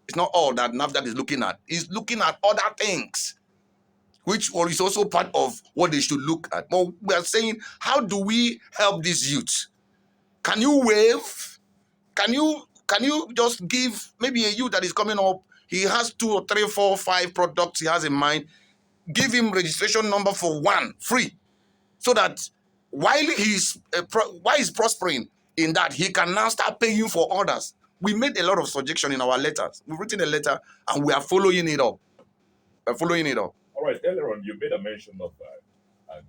that NAFDAC is looking at. It's looking at other things, which is also part of what they should look at. But we are saying, how do we help these youths? Can you waive? Can you just give maybe a youth that is coming up, he has 2 or 3, 4, 5 products he has in mind, give him registration number for one free, so that while he's prospering in that, he can now start paying for others. We made a lot of suggestions in our letters. We've written a letter and we are following it up. All right, earlier on, you made a mention of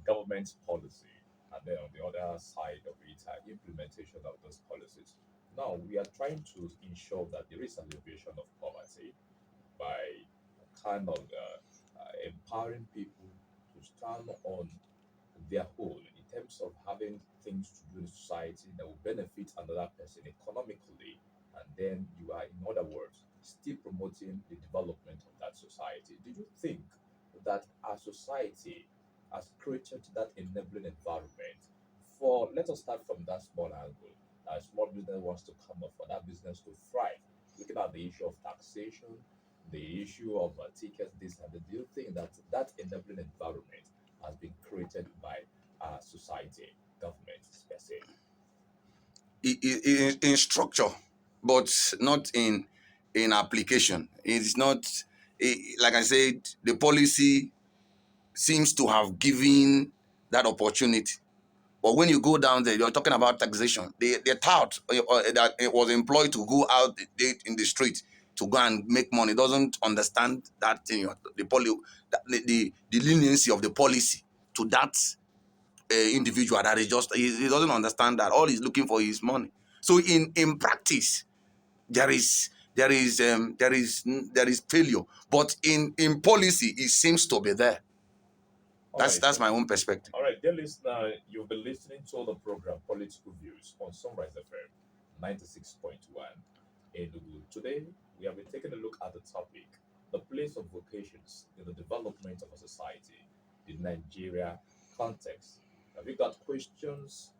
government policy, and then on the other side of it, implementation of those policies. Now, we are trying to ensure that there is alleviation of poverty by kind of empowering people to stand on their own in terms of having things to do in society that will benefit another person economically and then you are, in other words, still promoting the development of that society. Do you think that our society has created that enabling environment for, let us start from that small angle. A small business wants to come up for that business to thrive. Looking at the issue of taxation, the issue of tickets, this and that, do you think that that enabling environment has been created by our society, government per se? In structure, but not in application. It's not like I said. The policy seems to have given that opportunity. But when you go down there, you're talking about taxation. They tout that it was employed to go out in the street to go and make money. Doesn't understand that thing. The leniency of the policy to that individual, that is just he doesn't understand that all he's looking for is money. So in practice, there is failure, but in policy it seems to be there. All That's right, that's sir. my own perspective. All right, dear listener, you've been listening to the program Political Views on Sunrise FM 96.1 Enugu. Today, we have been taking a look at the topic, the place of vocations in the development of a society, the Nigeria context. Have you got questions,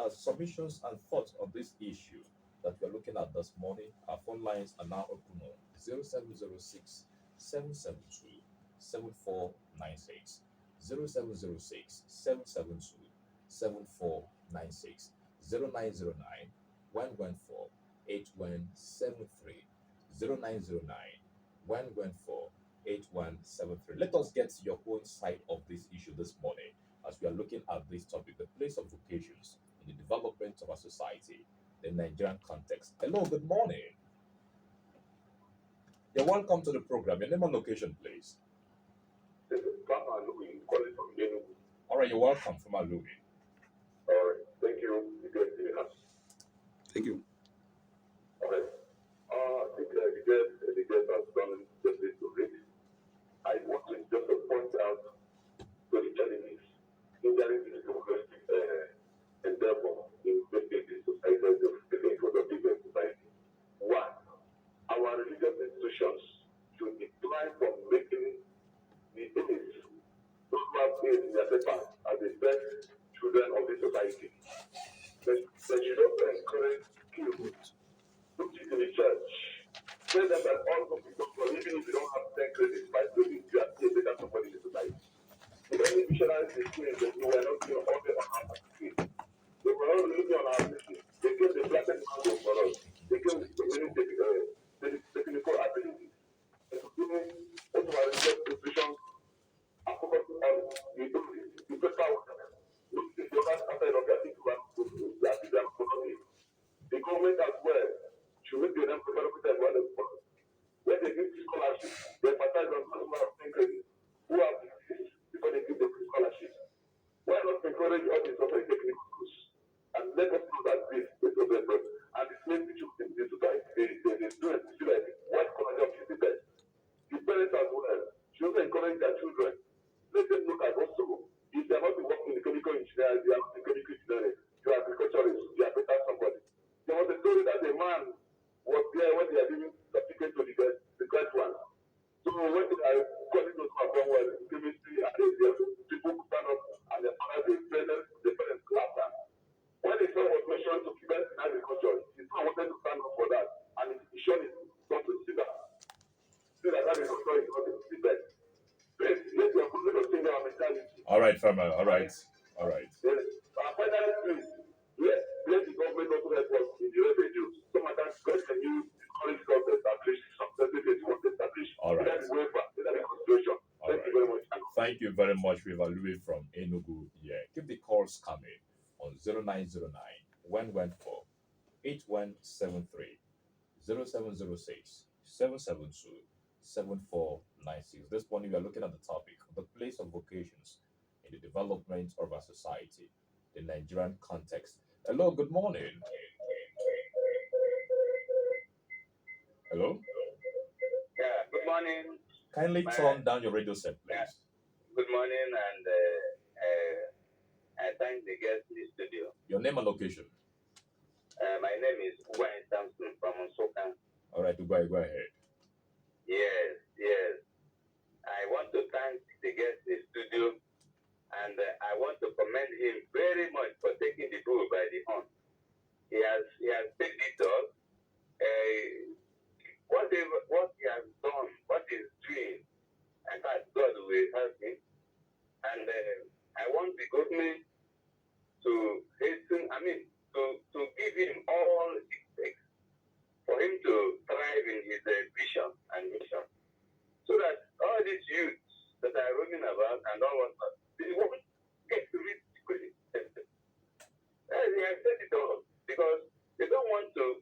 submissions, and thoughts on this issue that we're looking at this morning? Our phone lines are now open on 0706 772 7496. 0706 772 7496, 0909 114 8173, 0909 114 8173. Let us get your own side of this issue this morning as we are looking at this topic, the place of vocations in the development of our society, the Nigerian context. Hello, good morning. You're welcome to the program. Your name and location, please. Calling from Enugu. All right, you're welcome from Alumi. All right, thank you. Thank you. All right. The guest has done justice to it. I want to just point out to the challenges hindering this democratic endeavor in making this society a productive society. One, our religious institutions should decline from making the image those who have faith in their papers as the best children of the society. They should also encourage skills, which is in the church. Tell them that all of people, even if you don't have 10 credits, 5 credits, you are still better somebody in the society. If any missionaries experience that we were not doing all the on our skills, they were not looking on our mission. They gave the planted mango for us. They gave the community technical ability. And to do also our religious institutions are focusing on the better work. Which is the other side of the economy. The government as well should make the development as well as possible. When they give scholarship, they emphasize on customer of credit. Who have this before they give the scholarship? Why not encourage all the software technical schools and let us know that this is the best? And this makes the society, the students feel like what college job is the best. The parents as well should also encourage their children. Let them look at also, if they are not working in the chemical engineering, they are not in chemical engineering, you are agriculturists, you are better somebody. There was a story that a man was there when they are giving certificate to the great one. So when they are calling those who have done well in chemistry, and people stand up and the parents clap them. When the son was mentioned to prevent in agriculture, his son wanted to stand up for that, and he showed his son to see that. See that agriculture is not the best. Let your good change our mentality. All right, Farmer. All right. All right. Finally, please, let the government also help us in the revenue. Sometimes God can use discourage us to establish some certificates we want to establish. All right. That is way back. That is consideration. Thank you very much. Thank you very much, Louis from Enugu. Yeah, keep the calls coming on 0909 114 8173, 0706 772 7496. This morning we are looking at the topic, the place of vocations in the development of our society, the Nigerian context. Hello, good morning. Hello? Yeah, good morning. Kindly turn down your radio set, please. Yeah. Good morning, and I thank the guests in the studio. Your name and location. My name is Wayne Samson from Soka. All right, Dubai, go ahead. Yes, yes. I want to thank the guest in the studio, and I want to commend him very much for taking the bull by the horn. He has picked it up. What he has done, what he's doing, I thought God will help him. And I want the government to hasten, to give him all it takes for him to thrive in his vision and mission. So that all these youths that are roaming about and all that, they won't get rich quickly. He has said it all because they don't want to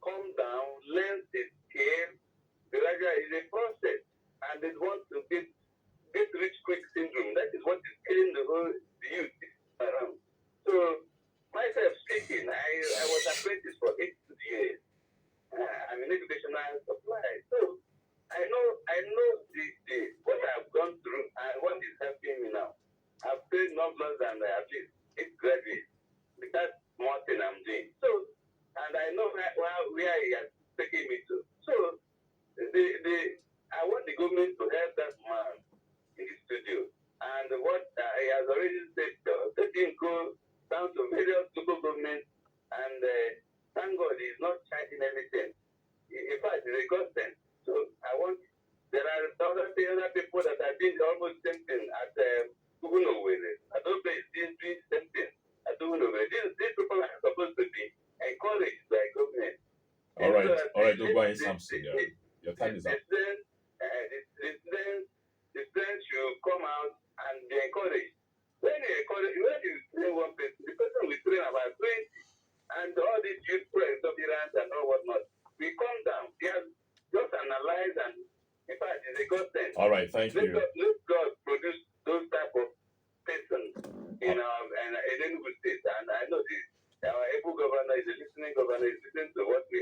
come down, learn the skill. Gradually is a process, and they want to get rich quick syndrome. That is what is killing the youth around. So, myself speaking, I was apprentice for 8 years. I'm an educational supply. So, I know what I've gone through and what is helping me now. I've paid not less than at least 8 graduates. That's more thing I'm doing. So, and I know where he has taken me to. So, I want the government to help that man in the studio. And what he has already said, let him go down to various local governments, and thank God he's not charging anything. In fact, it's a godsend. So there are other people that are doing almost same thing at Doughnut. I don't know if they're doing the same thing at Doughnut. These people are supposed to be encouraged by government. All right, Dubai Samson. Your time is up. The students should come out and be encouraged. When you train one person, the person will train about 20, and all these youth perseverance and all whatnot, we come down. We have just analyze, and in fact, it's a godsend. All right, thank you. Let God produce those type of persons in our Enugu state, and I know our able governor is a listening governor, is listening to what the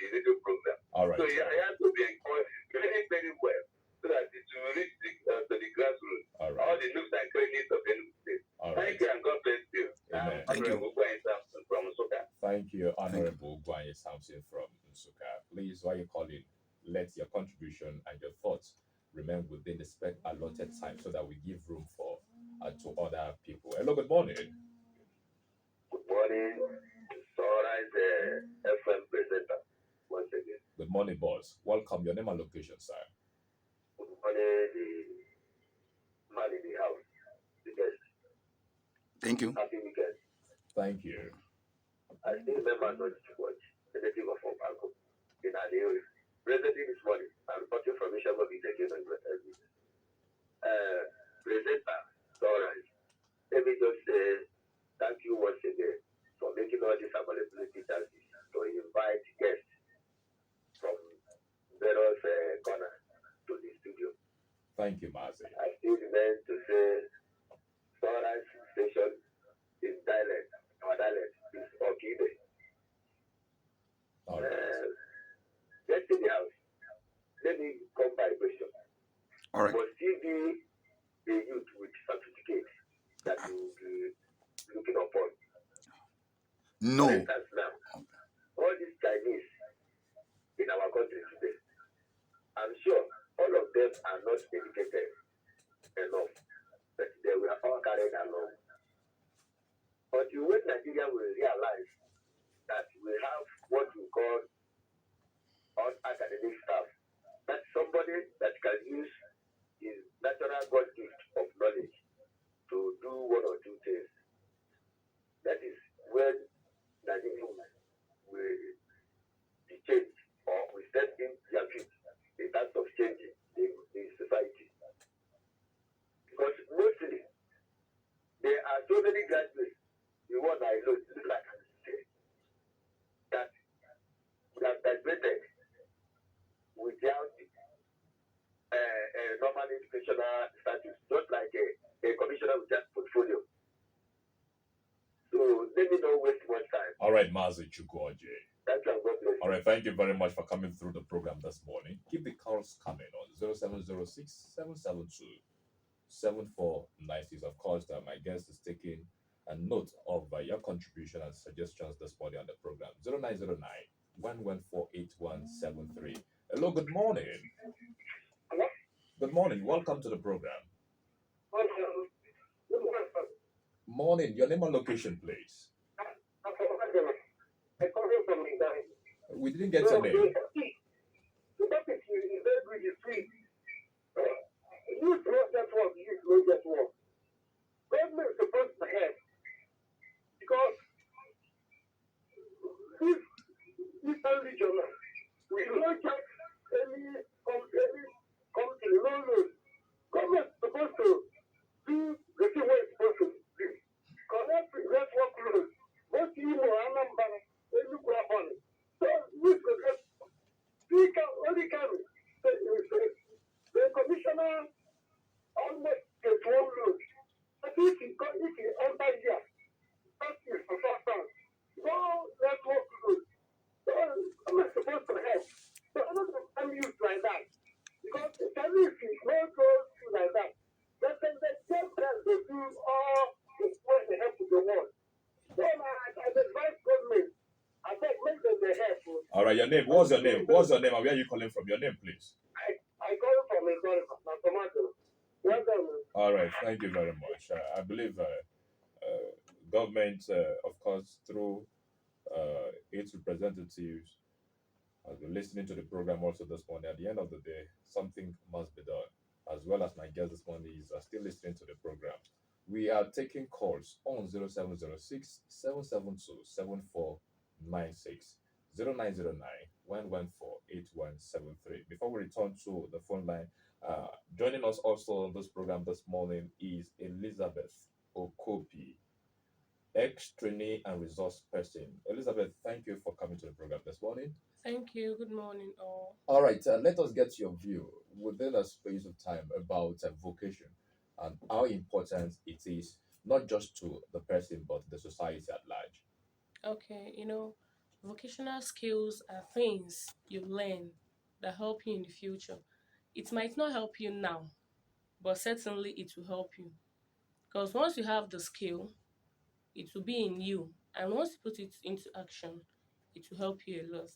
radio program. All right. So he has to be encouraged very, very well, so that it will reach to the grassroots, all the nooks and crannies of Enugu state. All right. Thank you, and God bless you. Amen. Thank you. From Soka. Thank you, Honorable Gwanye Samson from Nsuka. Please, while you're calling, let your contribution and your thoughts remain within the allotted time so that we give room for to other people. Hello, good morning. Good morning. Sora is the FM presenter once again. Good morning, boss. Welcome. Your name and location, sir. Good morning, the man in the house, the guest. Thank you. Happy weekend. Thank you. I still remember not to watch the native of Avocado in Odour. Presently this morning, I'm reporting from Shampoo and presenter, Sora. Let me just say thank you once again for making all these availability chances to invite guests from various corners to the studio. Thank you, Mazi. I still remain to say Sora's station is dialect. Our dialect is Okide. All right. Get in the house. Let me come by question. All right. Must he be a youth with certificate that you will be looking upon? No. For instance, now, all these Chinese in our country today, I'm sure all of them are not educated enough, but they were all carried along. Until when Nigeria will realize that we have what we call academic staff, that's somebody that can use his natural God gift of knowledge to do one or two things. That is when Nigeria will be changed, or we step in their feet in terms of changing the society. Because mostly there are so many graduates, the one I know, like I say, that we have graduated without normal educational status, not like a commissioner with that portfolio. So let me not waste much time. All right, Mazi Chukwuoje. Thank you, and God bless you. All right, thank you very much for coming through the program this morning. Keep the calls coming on 0706 772 7496. Of course, my guest is taking and note of your contribution and suggestions this morning on the program. 0909 1148173. Hello, good morning. Hello? Good morning. Welcome to the program. Good morning, sir. Morning. Your name and location, please. I'm from Rodenticide. I'm calling from Ghana. We didn't get your name. The topic is very good, it's sweet. Youth know that work, youth know that work. Government is supposed to help because this region, we don't have any company, no. Government is supposed to do the thing what it's supposed to do. Connect with network loans. Most people are number, they look up on it. So, youth will help. Only can the commissioner almost get one load. But if he enter here, that is the first time. No network load. So I'm not supposed to help. So I'm not going to use like that. Because the service is not goes through like that. But then the same time they do all the way they help to the world. So I advise government, I think make them the help. All right, your name. What's your name? What's your name and where are you calling from? Your name, please. I call from a tomato. Welcome. All right, thank you very much. I believe government, of course, through its representatives, has been listening to the program also this morning. At the end of the day, something must be done. As well as my guest this morning is still listening to the program. We are taking calls on 0706 772 7496. 0909 114 8173. Before we return to the phone line, joining us also on this program this morning is Elizabeth Okopi, ex-trainee and resource person. Elizabeth, thank you for coming to the program this morning. Thank you. Good morning, all. All right, let us get your view within a space of time about vocation and how important it is, not just to the person, but the society at large. Okay, vocational skills are things you learn that help you in the future. It might not help you now, but certainly it will help you. Because once you have the skill, it will be in you. And once you put it into action, it will help you a lot.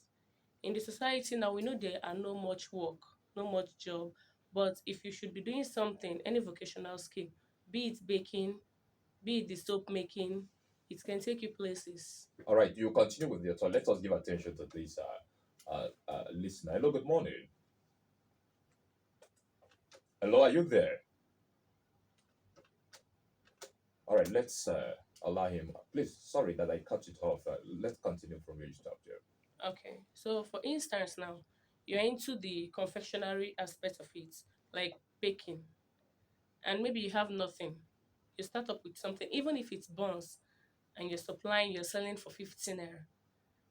In the society now, we know there are no much work, no much job. But if you should be doing something, any vocational skill, be it baking, be it the soap making, it can take you places. All right, you continue with your thought. Let us give attention to this listener. Hello, good morning. Hello, are you there? All right, let's allow him. Please, sorry that I cut it off. Let's continue from where you stopped here. Okay, so for instance now, you're into the confectionery aspect of it, like baking, and maybe you have nothing. You start up with something, even if it's buns, and you're selling for 15 naira.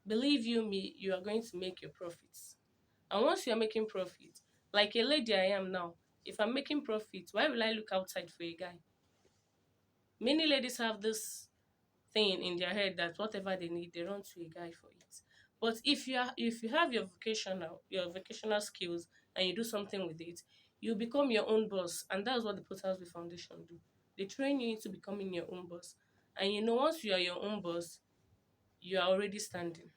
Believe you me, you are going to make your profits. And once you're making profit, like a lady I am now, if I'm making profit, why will I look outside for a guy? Many ladies have this thing in their head that whatever they need, they run to a guy for it. But if you have your vocational skills and you do something with it, you become your own boss, and that's what the Pottersville Foundation do. They train you into becoming your own boss, and once you are your own boss, you are already standing.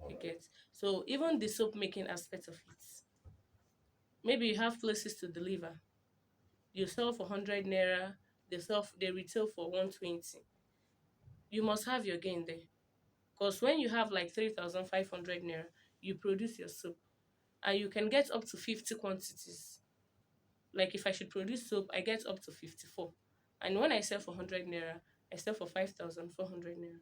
You get so even the soap making aspect of it. Maybe you have places to deliver. You sell for 100 naira. They retail for 120. You must have your gain there. Because when you have like 3,500 naira, you produce your soap. And you can get up to 50 quantities. Like if I should produce soap, I get up to 54. And when I sell for 100 naira, I sell for 5,400 naira.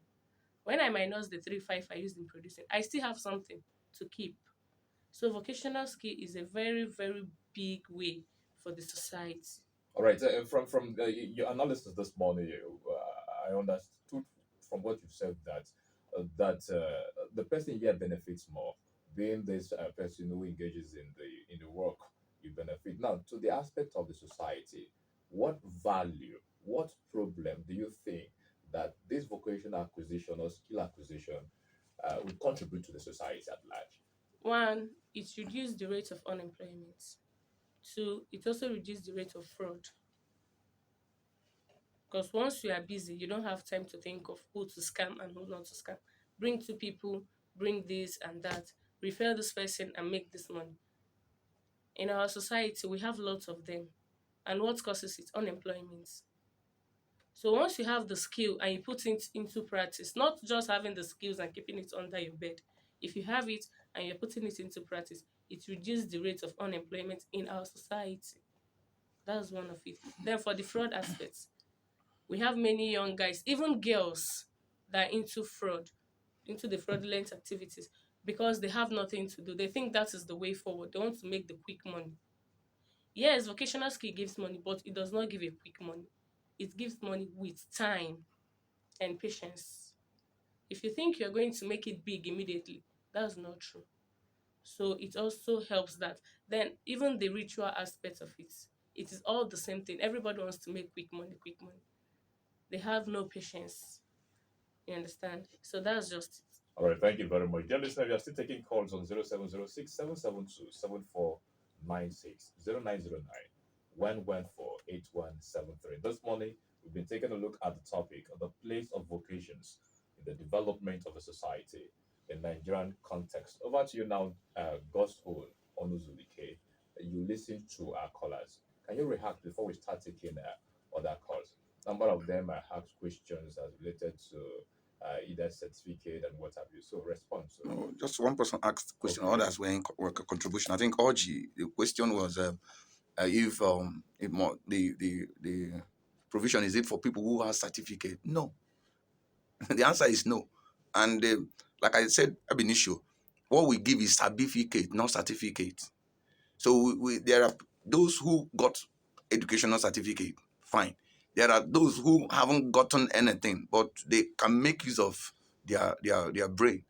When I minus the 3,500 I used in producing, I still have something to keep. So vocational skill is a very, very big way for the society. All right, from your analysis this morning, I understood from what you said that the person here benefits more, being this person who engages in the work, you benefit. Now, to the aspect of the society, what value, what problem do you think that this vocational acquisition or skill acquisition would contribute to the society at large? One, it reduces the rate of unemployment. Two, it also reduces the rate of fraud. Because once you are busy, you don't have time to think of who to scam and who not to scam. Bring two people, bring this and that, refer this person and make this money. In our society, we have lots of them. And what causes it? Unemployment. So once you have the skill and you put it into practice, not just having the skills and keeping it under your bed, if you have it and you're putting it into practice, it reduces the rate of unemployment in our society. That's one of it. Then for the fraud aspects, we have many young guys, even girls, that are into fraud, into the fraudulent activities because they have nothing to do. They think that is the way forward. They want to make the quick money. Yes, vocational skill gives money, but it does not give a quick money. It gives money with time and patience. If you think you're going to make it big immediately, that's not true. So it also helps that. Then even the ritual aspect of it, it is all the same thing. Everybody wants to make quick money, quick money. They have no patience. You understand? So that's just it. All right, thank you very much. Dear listener, we are still taking calls on 0706 772 7496 0909 This morning, we've been taking a look at the topic of the place of vocations in the development of a society in Nigerian context. Over to you now, Gospel Onuzulike. You listen to our callers. Can you react before we start taking other calls? Number of them asked questions as related to either certificate and what have you. So respond. So No, just one person asked the question, okay, others were in contribution. I think Orji, the question was if more, the provision is it for people who have certificate? No. The answer is no. And like I said ab initio, what we give is certificate, not certificate. So there are those who got educational certificate, fine. There are those who haven't gotten anything, but they can make use of their brain.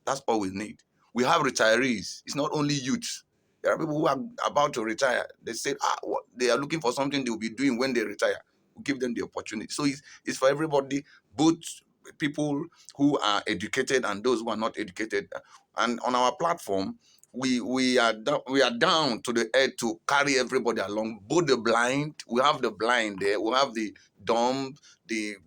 That's all we need. We have retirees. It's not only youth. There are people who are about to retire. They say what, they are looking for something they will be doing when they retire. We give them the opportunity. So it's for everybody, both people who are educated and those who are not educated. And on our platform, we are down to the earth to carry everybody along. Both the blind, we have the blind there, we have the dumb, the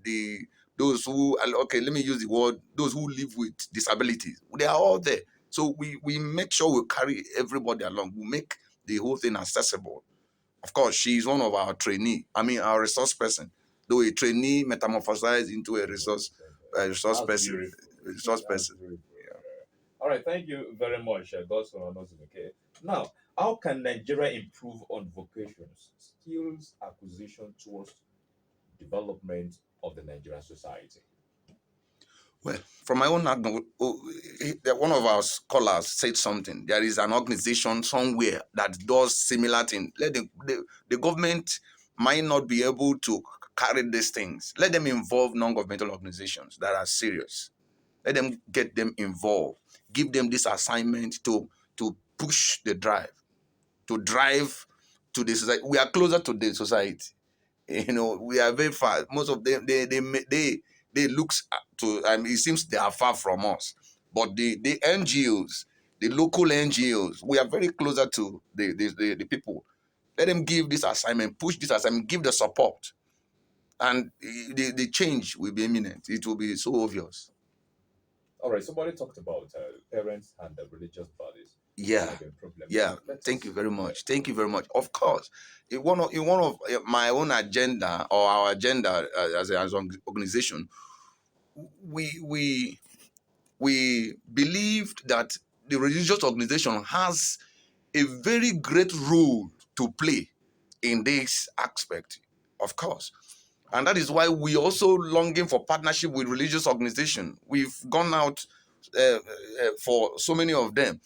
those who, okay, let me use the word, those who live with disabilities. They are all there. So we make sure we carry everybody along. We make the whole thing accessible. Of course, she is one of our our resource person. Though a trainee metamorphosized into a resource that's person. beautiful. Resource That's person. beautiful. Yeah. All right, thank you very much, Gospel Onuzulike. Now, how can Nigeria improve on vocations, skills acquisition towards development of the Nigerian society? Well, from my own angle, one of our scholars said something. There is an organization somewhere that does similar thing. Let the government might not be able to carry these things. Let them involve non-governmental organizations that are serious. Let them get them involved. Give them this assignment to push the drive, to drive to the society. We are closer to the society. We are very far. Most of them they looks to, it seems they are far from us, but the NGOs, the local NGOs, we are very closer to the people. Let them give this assignment, push this assignment, give the support, and the change will be imminent. It will be so obvious. All right, somebody talked about parents and the religious bodies. Yeah. Like a problem. Yeah, thank you very much. Thank you very much. Of course, in one of my own agenda, or our agenda as an organization, we believed that the religious organization has a very great role to play in this aspect, of course. And that is why we also longing for partnership with religious organization. We've gone out for so many of them.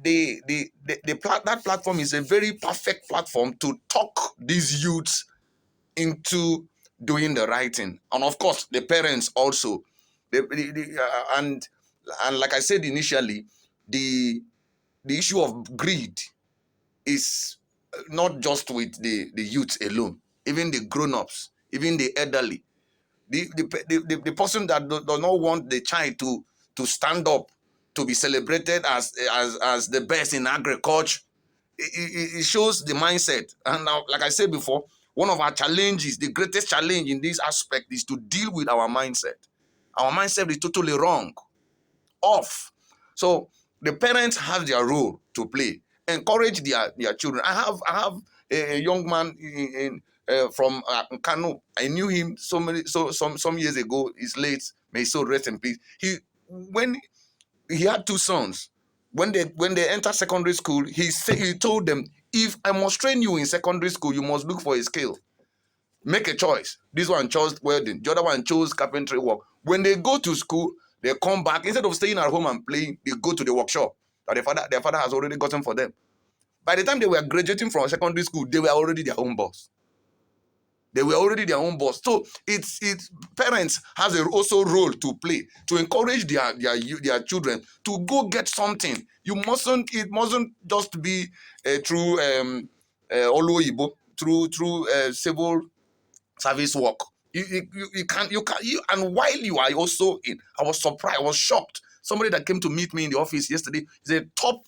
That platform is a very perfect platform to talk these youths into doing the right thing, and of course the parents also. And like I said initially, the issue of greed is not just with the youth alone, even the grown-ups, even the elderly. The person that does not want the child to stand up, to be celebrated as the best in agriculture, it shows the mindset. And now, like I said before, One of our challenges, the greatest challenge in this aspect, is to deal with our mindset. Our mindset is totally wrong, off. So the parents have their role to play. Encourage their children. I have a young man from Kano. I knew him some years ago. He's late. May his soul rest in peace. When he had two sons. When they enter secondary school, he told them, if I must train you in secondary school, you must look for a skill. Make a choice. This one chose welding. The other one chose carpentry work. When they go to school, they come back. Instead of staying at home and playing, they go to the workshop that their father has already gotten for them. By the time they were graduating from secondary school, they were already their own boss. So it's parents has also role to play to encourage their children to go get something. It mustn't just be through Oloyibo, through civil service work. And while you are also in, I was surprised, I was shocked. Somebody that came to meet me in the office yesterday is a top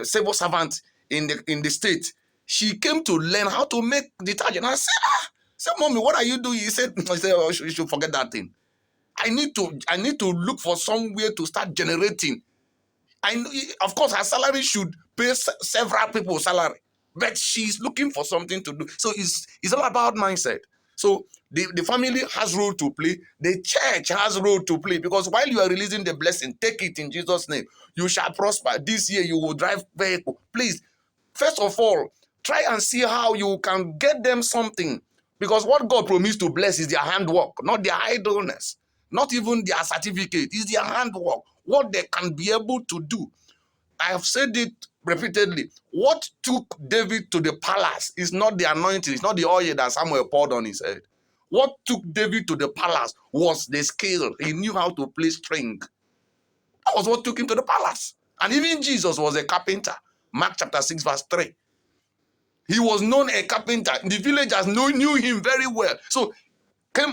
civil servant in the state. She came to learn how to make detergent. I said, Mommy, what are you doing? He said, oh, you should forget that thing. I need to look for somewhere to start generating. Of course, her salary should pay several people's salary, but she's looking for something to do. So it's all about mindset. So the family has role to play. The church has role to play, because while you are releasing the blessing, take it in Jesus' name. You shall prosper. This year you will drive vehicle. Please, first of all, try and see how you can get them something, because what God promised to bless is their handwork, not their idleness, not even their certificate. It's their handwork, what they can be able to do. I have said it repeatedly. What took David to the palace is not the anointing, it's not the oil that Samuel poured on his head. What took David to the palace was the skill. He knew how to play string. That was what took him to the palace. And even Jesus was a carpenter. Mark chapter 6 verse 3. He was known a carpenter. The villagers knew him very well. So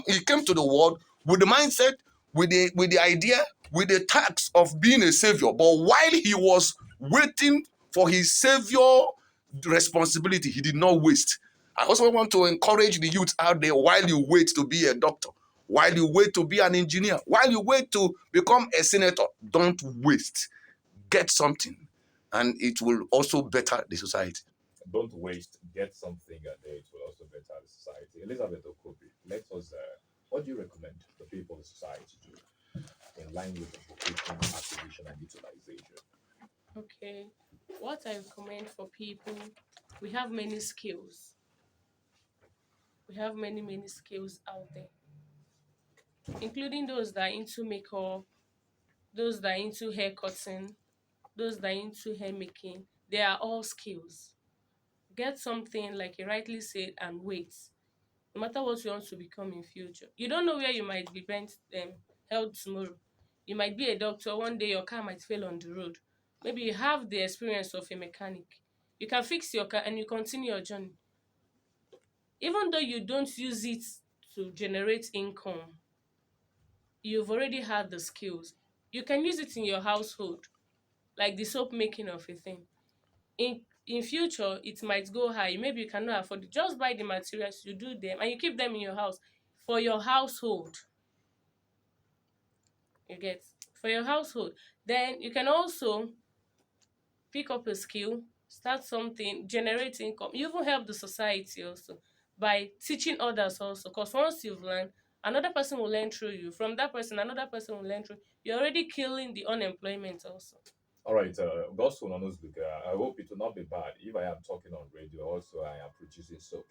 he came to the world with the mindset, with the idea, with the task of being a savior. But while he was waiting for his savior responsibility, he did not waste. I also want to encourage the youth out there, while you wait to be a doctor, while you wait to be an engineer, while you wait to become a senator, don't waste. Get something, and it will also better the society. Don't waste, get something, and it will also better the society. Elizabeth Okobi, let us, what do you recommend the people in society do in line with the vocation, acquisition, and utilization? Okay. What I recommend for people, we have many skills. We have many skills out there, including those that are into makeup, those that are into hair cutting, those that are into hair making. They are all skills. Get something, like you rightly said, and wait. No matter what you want to become in future, you don't know where you might be held tomorrow. You might be a doctor one day. Your car might fail on the road. Maybe you have the experience of a mechanic. You can fix your car and you continue your journey. Even though you don't use it to generate income, you've already had the skills. You can use it in your household, like the soap making of a thing. In future, it might go high. Maybe you cannot afford it. Just buy the materials, you do them, and you keep them in your house for your household. You get, for your household. Then you can also pick up a skill, start something, generate income. You even help the society also by teaching others also. Because once you've learned, another person will learn through you. From that person, another person will learn through. You're already killing the unemployment also. All right, Gospel Nanosbika, I hope it will not be bad if I am talking on radio. Also, I am producing soap.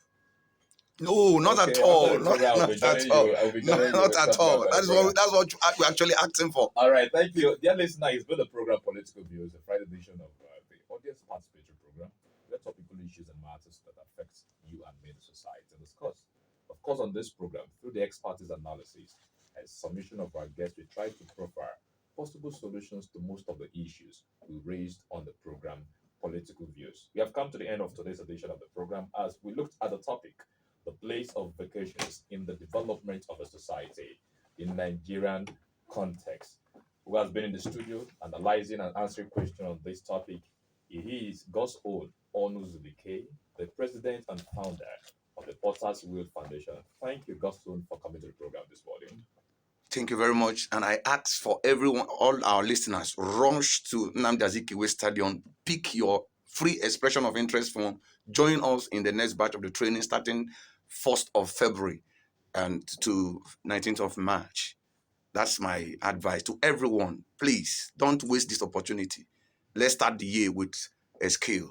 No, not Okay, at after all. the Not, program, I'll be not at joining all. you. I'll be Not, joining you not with at something all. after the That's program. what we're actually acting for. All right, thank you. Dear listener, it's been the program Political Views, the Friday edition of the audience participatory program, where topical issues and matters that affect you and me, the society, and discuss. Of course, on this program, through the expertise analysis and submission of our guests, we try to profile possible solutions to most of the issues we raised on the program Political Views. We have come to the end of today's edition of the program as we looked at the topic, the place of vacations in the development of a society in Nigerian context. Who has been in the studio analyzing and answering questions on this topic? He is God's own Onuzubike, the president and founder of the Potter's Wheel Foundation. Thank you, Goston, for coming to the program this morning. Thank you very much. And I ask for everyone, all our listeners, rush to Nnamdi Azikiwe Stadium, pick your free expression of interest form, join us in the next batch of the training starting 1st of February and to 19th of March. That's my advice to everyone. Please don't waste this opportunity. Let's start the year with a skill.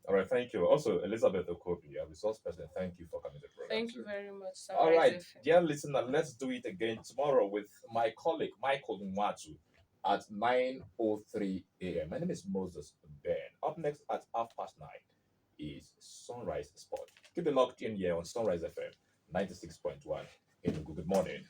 All right, thank you. Also, Elizabeth Okobi, our resource person, thank you for coming to the program. Thank you too. very much, All Sunrise right, FM. dear listener, let's do it again tomorrow with my colleague, Michael Nwatu, at 9:03 a.m. My name is Moses Ben. Up next at 9:30 is Sunrise Sport. Keep it locked in here on Sunrise FM 96.1 in Good morning.